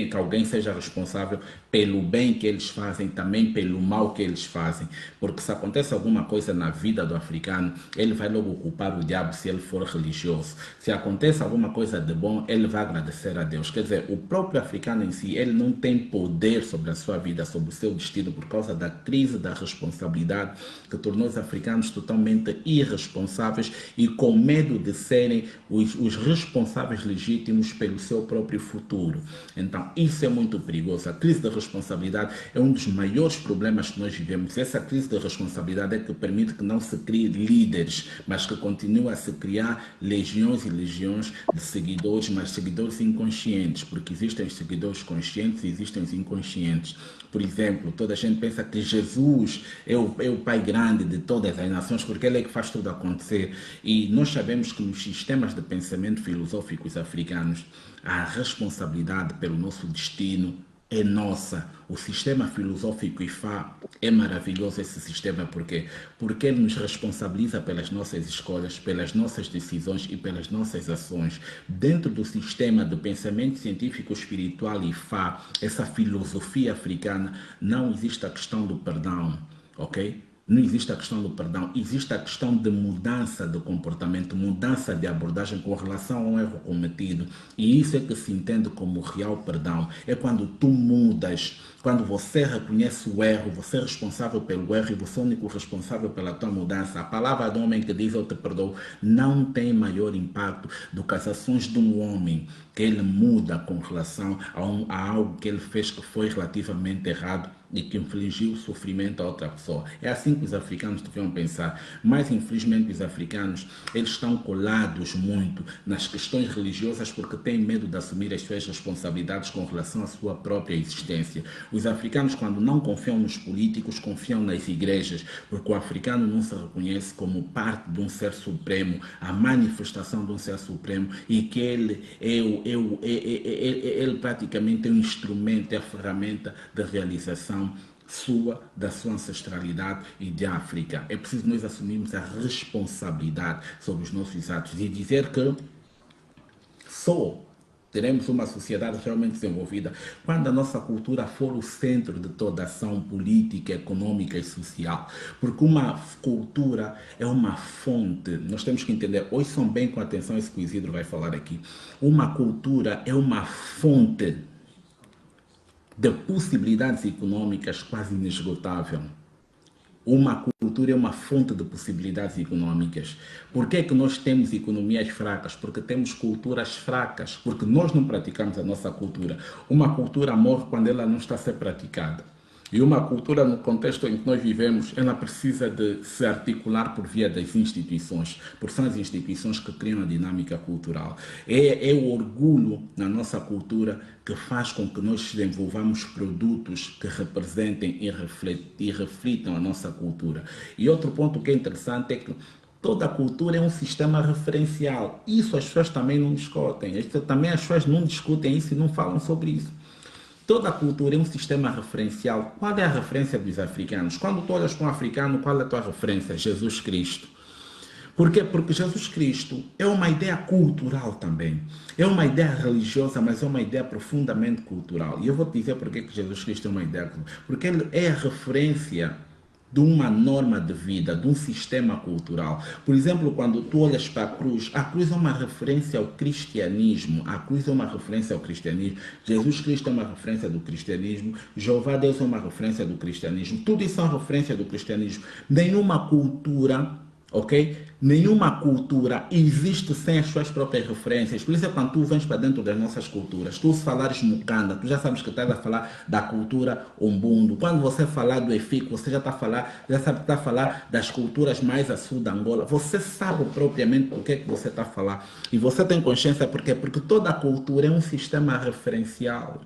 que alguém seja responsável pelo bem que eles fazem, também pelo mal que eles fazem. Porque se acontece alguma coisa na vida do africano, ele vai logo culpar o diabo se ele for religioso. Se acontece alguma coisa de bom, ele vai agradecer a Deus. Quer dizer, o próprio africano em si, ele não tem poder sobre a sua vida, sobre o seu destino, por causa da crise da responsabilidade que tornou os africanos totalmente irresponsáveis e com medo de serem os responsáveis legítimos pelo seu próprio futuro. Então, isso é muito perigoso. A crise da responsabilidade é um dos maiores problemas que nós vivemos. Essa crise da responsabilidade é que permite que não se crie líderes, mas que continue a se criar legiões e legiões de seguidores, mas seguidores inconscientes, porque existem os seguidores conscientes e existem os inconscientes. Por exemplo, toda a gente pensa que Jesus é o Pai grande de todas as nações, porque Ele é que faz tudo acontecer. E nós sabemos que nos sistemas de pensamento filosóficos africanos, a responsabilidade pelo nosso destino é nossa. O sistema filosófico IFA é maravilhoso, esse sistema, porque ele nos responsabiliza pelas nossas escolhas, pelas nossas decisões e pelas nossas ações. Dentro do sistema do pensamento científico espiritual IFA, essa filosofia africana, não existe a questão do perdão, ok? Não existe a questão do perdão, existe a questão de mudança de comportamento, mudança de abordagem com relação ao erro cometido. E isso é que se entende como real perdão. É quando tu mudas, quando você reconhece o erro, você é responsável pelo erro e você é o único responsável pela tua mudança. A palavra do homem que diz eu te perdoo não tem maior impacto do que as ações de um homem que ele muda com relação a algo que ele fez que foi relativamente errado e que infligiu sofrimento a outra pessoa. É assim que os africanos deviam pensar, mas infelizmente os africanos, eles estão colados muito nas questões religiosas porque têm medo de assumir as suas responsabilidades com relação à sua própria existência. Os africanos, quando não confiam nos políticos, confiam nas igrejas, porque o africano não se reconhece como parte de um ser supremo, a manifestação de um ser supremo, e que ele praticamente é um instrumento, é a ferramenta de realização da sua ancestralidade e de África. É preciso nós assumirmos a responsabilidade sobre os nossos atos e dizer que só teremos uma sociedade realmente desenvolvida quando a nossa cultura for o centro de toda ação política, econômica e social. Porque uma cultura é uma fonte, nós temos que entender, ouçam bem com atenção isso que o Isidro vai falar aqui, uma cultura é uma fonte de possibilidades econômicas quase inesgotável. Uma cultura é uma fonte de possibilidades econômicas. Por que é que nós temos economias fracas? Porque temos culturas fracas, porque nós não praticamos a nossa cultura. Uma cultura morre quando ela não está a ser praticada. E uma cultura, no contexto em que nós vivemos, ela precisa de se articular por via das instituições, porque são as instituições que criam a dinâmica cultural. É o orgulho na nossa cultura que faz com que nós desenvolvamos produtos que representem e reflitam a nossa cultura. E outro ponto que é interessante é que toda cultura é um sistema referencial. Isso as pessoas também não discutem. Também as pessoas não discutem isso e não falam sobre isso. Toda cultura é um sistema referencial. Qual é a referência dos africanos? Quando tu olhas para um africano, qual é a tua referência? Jesus Cristo. Por quê? Porque Jesus Cristo é uma ideia cultural também. É uma ideia religiosa, mas é uma ideia profundamente cultural. E eu vou te dizer por que Jesus Cristo é uma ideia cultural. Porque ele é a referência de uma norma de vida, de um sistema cultural. Por exemplo, quando tu olhas para a cruz é uma referência ao cristianismo. A cruz é uma referência ao cristianismo. Jesus Cristo é uma referência do cristianismo. Jeová Deus é uma referência do cristianismo. Tudo isso é uma referência do cristianismo. Nenhuma cultura, ok? Nenhuma cultura existe sem as suas próprias referências. Por isso é quando tu vens para dentro das nossas culturas, tu se falares Mukanda, tu já sabes que estás a falar da cultura Umbundo. Quando você falar do Efico, você já sabe que está a falar das culturas mais a sul da Angola. Você sabe propriamente o que é que você está a falar. E você tem consciência por quê? Porque toda cultura é um sistema referencial.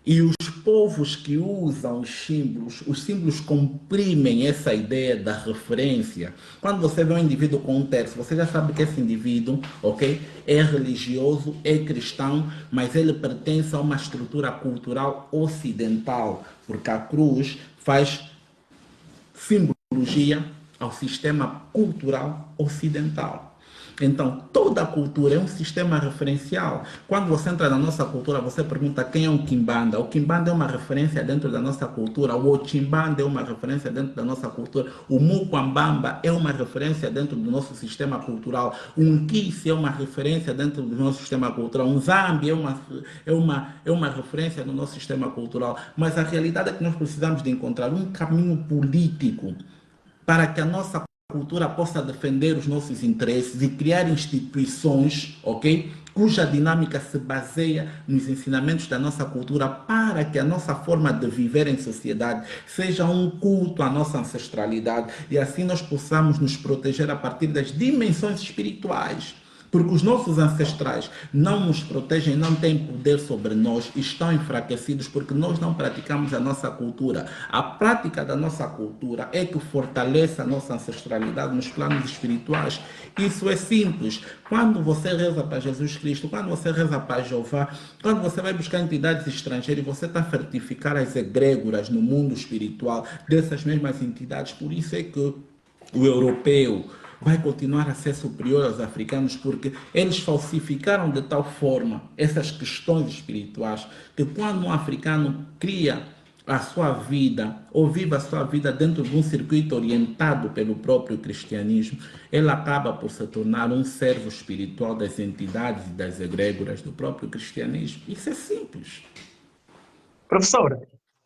E os povos que usam os símbolos comprimem essa ideia da referência. Quando você vê um indivíduo com um terço, você já sabe que esse indivíduo, ok, é religioso, é cristão, mas ele pertence a uma estrutura cultural ocidental, porque a cruz faz simbologia ao sistema cultural ocidental. Então, toda a cultura é um sistema referencial. Quando você entra na nossa cultura, você pergunta quem é um Kimbanda. O Kimbanda é uma referência dentro da nossa cultura. O Ochimbanda é uma referência dentro da nossa cultura. O Mukwambamba é uma referência dentro do nosso sistema cultural. O Nkisi é uma referência dentro do nosso sistema cultural. Um Zambi é uma referência no nosso sistema cultural. Mas a realidade é que nós precisamos de encontrar um caminho político para que a nossa cultura possa defender os nossos interesses e criar instituições, ok? Cuja dinâmica se baseia nos ensinamentos da nossa cultura para que a nossa forma de viver em sociedade seja um culto à nossa ancestralidade e assim nós possamos nos proteger a partir das dimensões espirituais.
Porque os nossos ancestrais não nos protegem, não têm poder sobre nós, estão enfraquecidos porque nós não praticamos a nossa cultura. A prática da nossa cultura é que fortalece a nossa ancestralidade nos planos espirituais. Isso é simples. Quando você reza para Jesus Cristo, quando você reza para Jeová, quando você vai buscar entidades estrangeiras, você está a fortificar as egrégoras no mundo espiritual dessas mesmas entidades. Por isso é que o europeu vai continuar a ser superior aos africanos, porque eles falsificaram de tal forma essas questões espirituais, que quando um africano cria a sua vida, ou vive a sua vida dentro de um circuito orientado pelo próprio cristianismo, ele acaba por se tornar um servo espiritual das entidades e das egrégoras do próprio cristianismo. Isso é simples.
Professor,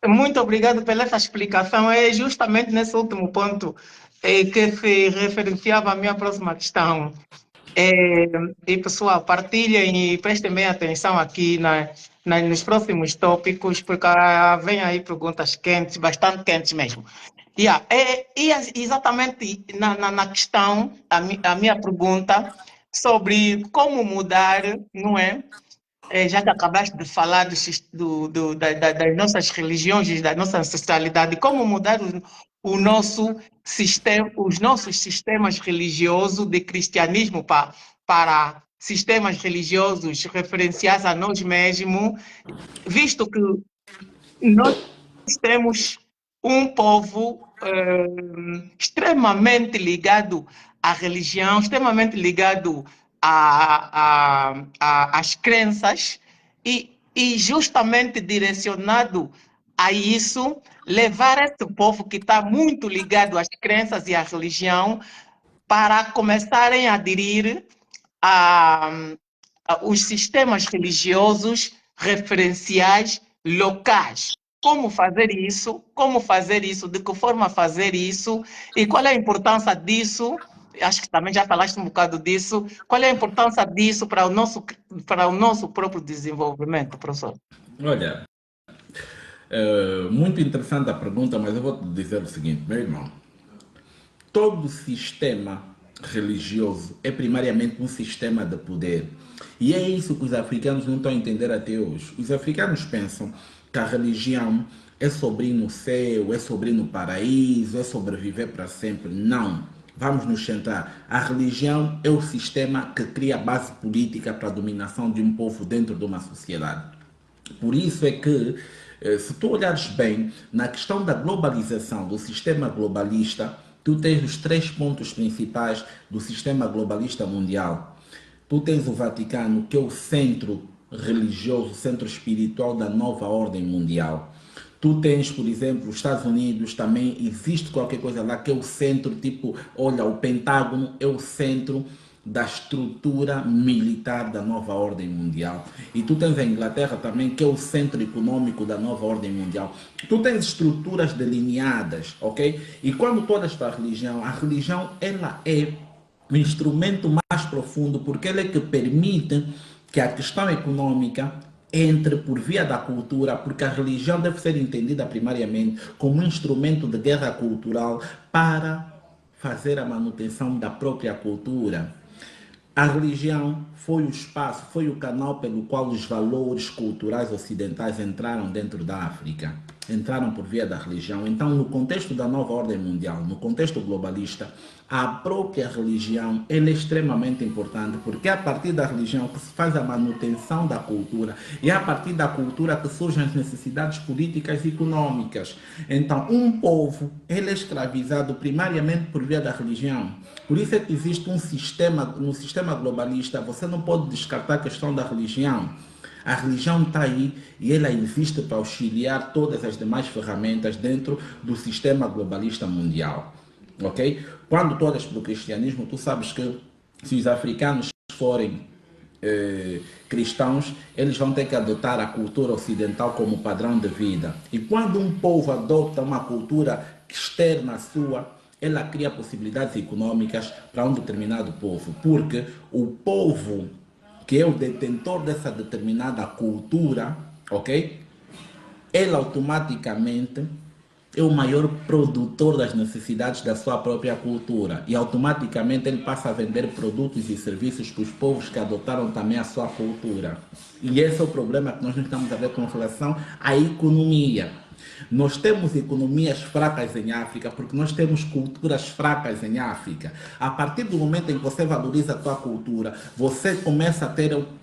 muito obrigado pela essa explicação. É justamente nesse último ponto que se referenciava a minha próxima questão. E pessoal, partilhem e prestem bem atenção aqui nos próximos tópicos, porque vem aí perguntas quentes, bastante quentes mesmo. Exatamente na questão, a minha pergunta sobre como mudar, não é? Já que acabaste de falar das nossas religiões, da nossa ancestralidade, como mudar o nosso sistema, os nossos sistemas religiosos de cristianismo para sistemas religiosos referenciados a nós mesmos, visto que nós temos um povo extremamente ligado à religião, extremamente ligado às crenças e justamente direcionado a isso, levar esse povo que está muito ligado às crenças e à religião para começarem a aderir a os sistemas religiosos referenciais locais. Como fazer isso? Como fazer isso? De que forma fazer isso? E qual é a importância disso? Acho que também já falaste um bocado disso. Qual é a importância disso para o nosso próprio desenvolvimento, professor?
Olha, muito interessante a pergunta, mas eu vou te dizer o seguinte, meu irmão. Todo sistema religioso é primariamente um sistema de poder. E é isso que os africanos não estão a entender até hoje. Os africanos pensam que a religião é sobre ir no céu, é sobre ir no paraíso, é sobreviver para sempre. Não. Vamos nos centrar. A religião é o sistema que cria a base política para a dominação de um povo dentro de uma sociedade. Por isso é que, se tu olhares bem, na questão da globalização, do sistema globalista, tu tens os 3 pontos principais do sistema globalista mundial. Tu tens o Vaticano, que é o centro religioso, o centro espiritual da nova ordem mundial. Tu tens, por exemplo, os Estados Unidos, também existe qualquer coisa lá que é o centro, tipo, olha, o Pentágono é o centro da estrutura militar da nova ordem mundial. E tu tens a Inglaterra também, que é o centro econômico da nova ordem mundial. Tu tens estruturas delineadas, ok? E quando tu olhas para a religião ela é um instrumento mais profundo, porque ela é que permite que a questão econômica entre por via da cultura, porque a religião deve ser entendida primariamente como um instrumento de guerra cultural para fazer a manutenção da própria cultura. A religião foi o espaço, foi o canal pelo qual os valores culturais ocidentais entraram dentro da África. Entraram por via da religião. Então, no contexto da nova ordem mundial, no contexto globalista, a própria religião ela é extremamente importante, porque é a partir da religião que se faz a manutenção da cultura e é a partir da cultura que surgem as necessidades políticas e econômicas. Então, um povo ele é escravizado primariamente por via da religião. Por isso é que existe um sistema, no sistema globalista, você não pode descartar a questão da religião. A religião está aí e ela existe para auxiliar todas as demais ferramentas dentro do sistema globalista mundial. Ok? Quando tu olhas para o cristianismo, tu sabes que se os africanos forem cristãos, eles vão ter que adotar a cultura ocidental como padrão de vida. E quando um povo adota uma cultura externa à sua, ela cria possibilidades econômicas para um determinado povo, porque o povo que é o detentor dessa determinada cultura, ok? Ele automaticamente é o maior produtor das necessidades da sua própria cultura e automaticamente ele passa a vender produtos e serviços para os povos que adotaram também a sua cultura. E esse é o problema que nós não estamos a ver com relação à economia. Nós temos economias fracas em África porque nós temos culturas fracas em África. A partir do momento em que você valoriza a tua cultura, você começa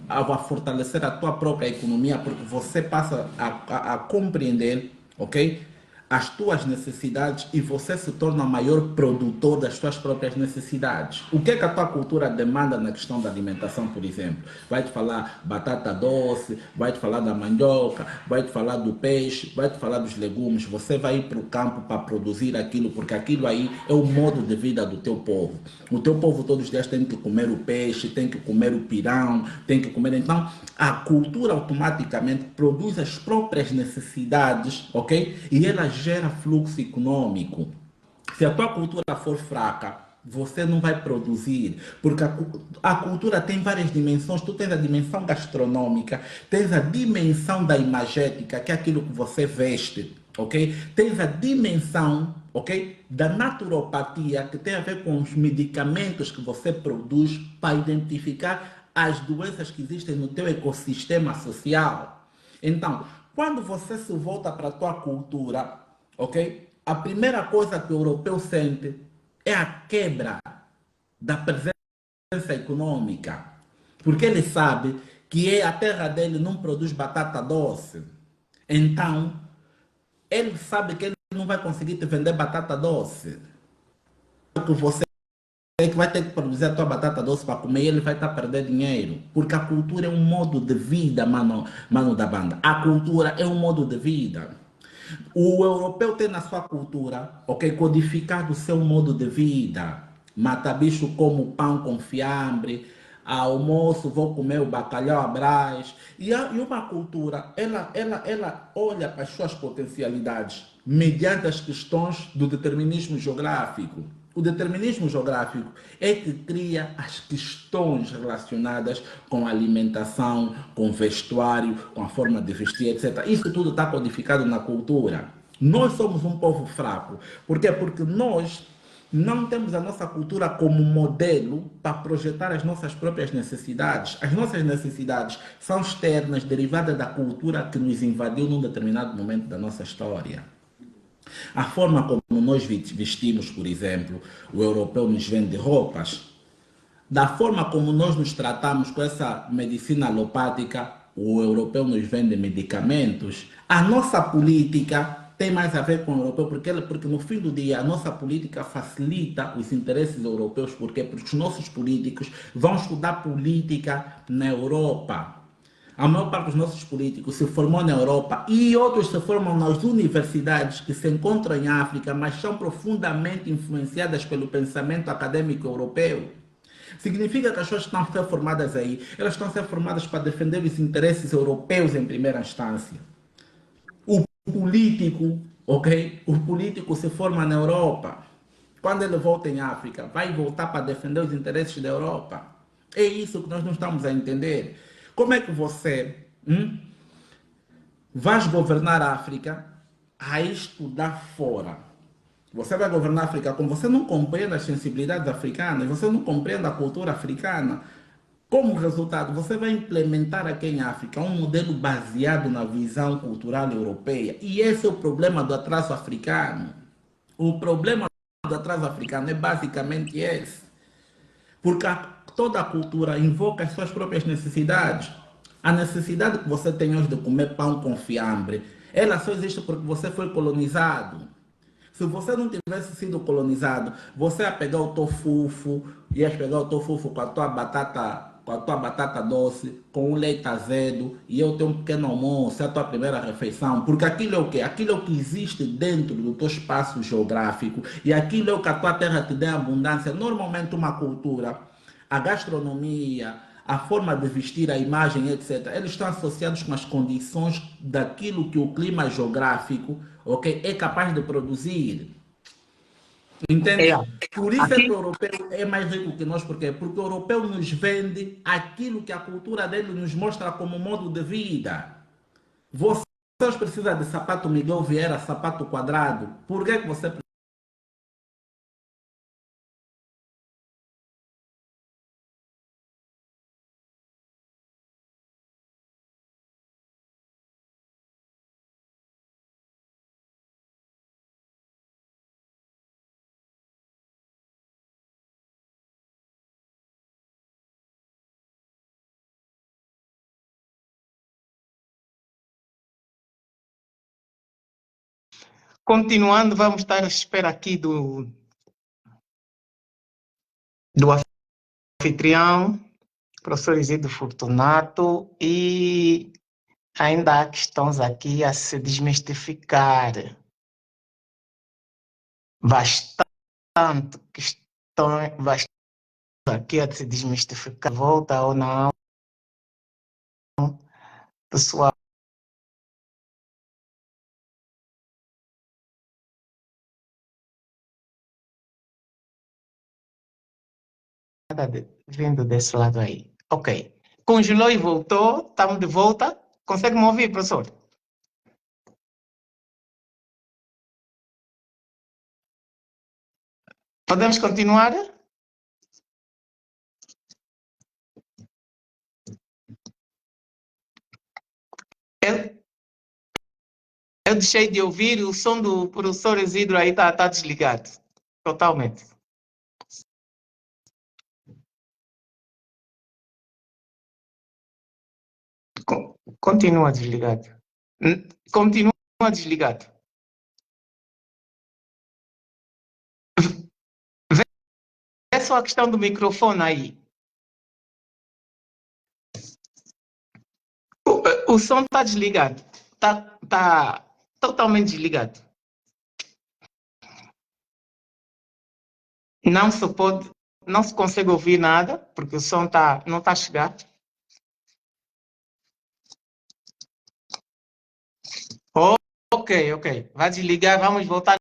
a fortalecer a tua própria economia porque você passa a compreender, ok? As tuas necessidades e você se torna o maior produtor das tuas próprias necessidades. O que é que a tua cultura demanda na questão da alimentação, por exemplo? Vai te falar batata doce, vai te falar da mandioca, vai te falar do peixe, vai te falar dos legumes. Você vai ir para o campo para produzir aquilo, porque aquilo aí é o modo de vida do teu povo. O teu povo todos os dias tem que comer o peixe, tem que comer o pirão, tem que comer... Então, a cultura automaticamente produz as próprias necessidades, ok? E ela gera fluxo econômico. Se a tua cultura for fraca, você não vai produzir, porque a cultura tem várias dimensões. Tu tens a dimensão gastronômica, tens a dimensão da imagética, que é aquilo que você veste, ok? Tens a dimensão, ok, da naturopatia, que tem a ver com os medicamentos que você produz para identificar as doenças que existem no teu ecossistema social. Então, quando você se volta para a tua cultura, ok? A primeira coisa que o europeu sente é a quebra da presença econômica, porque ele sabe que a terra dele não produz batata doce. Então, ele sabe que ele não vai conseguir te vender batata doce. Que você é que vai ter que produzir a tua batata doce para comer e ele vai estar a perder dinheiro. Porque a cultura é um modo de vida, mano da banda. A cultura é um modo de vida. O europeu tem na sua cultura, ok, codificado o seu modo de vida. Mata bicho como pão com fiambre, almoço vou comer o bacalhau à Brás. E uma cultura, ela olha para as suas potencialidades mediante as questões do determinismo geográfico. O determinismo geográfico é que cria as questões relacionadas com a alimentação, com o vestuário, com a forma de vestir, etc. Isso tudo está codificado na cultura. Nós somos um povo fraco. Por quê? Porque nós não temos a nossa cultura como modelo para projetar as nossas próprias necessidades. As nossas necessidades são externas, derivadas da cultura que nos invadiu num determinado momento da nossa história. A forma como nós vestimos, por exemplo, o europeu nos vende roupas, da forma como nós nos tratamos com essa medicina alopática, o europeu nos vende medicamentos. A nossa política tem mais a ver com o europeu, porque no fim do dia a nossa política facilita os interesses europeus, porque os nossos políticos vão estudar política na Europa. A maior parte dos nossos políticos se formou na Europa e outros se formam nas universidades que se encontram em África, mas são profundamente influenciadas pelo pensamento acadêmico europeu. Significa que as pessoas que estão a ser formadas aí, elas estão a ser formadas para defender os interesses europeus em primeira instância. O político, ok? O político se forma na Europa. Quando ele volta em África, vai voltar para defender os interesses da Europa. É isso que nós não estamos a entender. Como é que você vais governar a África a estudar fora? Você vai governar a África como você não compreende as sensibilidades africanas, você não compreende a cultura africana. Como resultado, você vai implementar aqui em África um modelo baseado na visão cultural europeia. E esse é o problema do atraso africano. O problema do atraso africano é basicamente esse. Porque toda a cultura invoca as suas próprias necessidades. A necessidade que você tem hoje de comer pão com fiambre, ela só existe porque você foi colonizado. Se você não tivesse sido colonizado, você ia pegar o tofufo, com a tua batata doce, com o leite azedo, e eu tenho um pequeno almoço, é a tua primeira refeição, porque aquilo é o quê? Aquilo é o que existe dentro do teu espaço geográfico, e aquilo é o que a tua terra te dá abundância. Normalmente uma cultura, a gastronomia, a forma de vestir, a imagem, etc., eles estão associados com as condições daquilo que o clima geográfico, ok, é capaz de produzir. Entende? Por isso é que o europeu é mais rico que nós. Por quê? Porque o europeu nos vende aquilo que a cultura dele nos mostra como modo de vida. Você pessoas precisam de sapato Miguel Vieira, sapato quadrado. Por que você precisa?
Continuando, vamos estar à espera aqui do anfitrião, professor Isidro Fortunato, e ainda há questões aqui a se desmistificar. Bastante questões, bastante aqui a se desmistificar. Volta ou não, pessoal. Vindo desse lado aí. Ok. Congelou e voltou. Estamos de volta. Consegue me ouvir, professor? Podemos continuar? Eu deixei de ouvir, o som do professor Isidro aí está desligado. Totalmente. Continua desligado. Continua desligado. É só a questão do microfone aí. O som está desligado. Tá totalmente desligado. Não se consegue ouvir nada, porque o som não está a chegar. Ok. Vai desligar, vamos voltar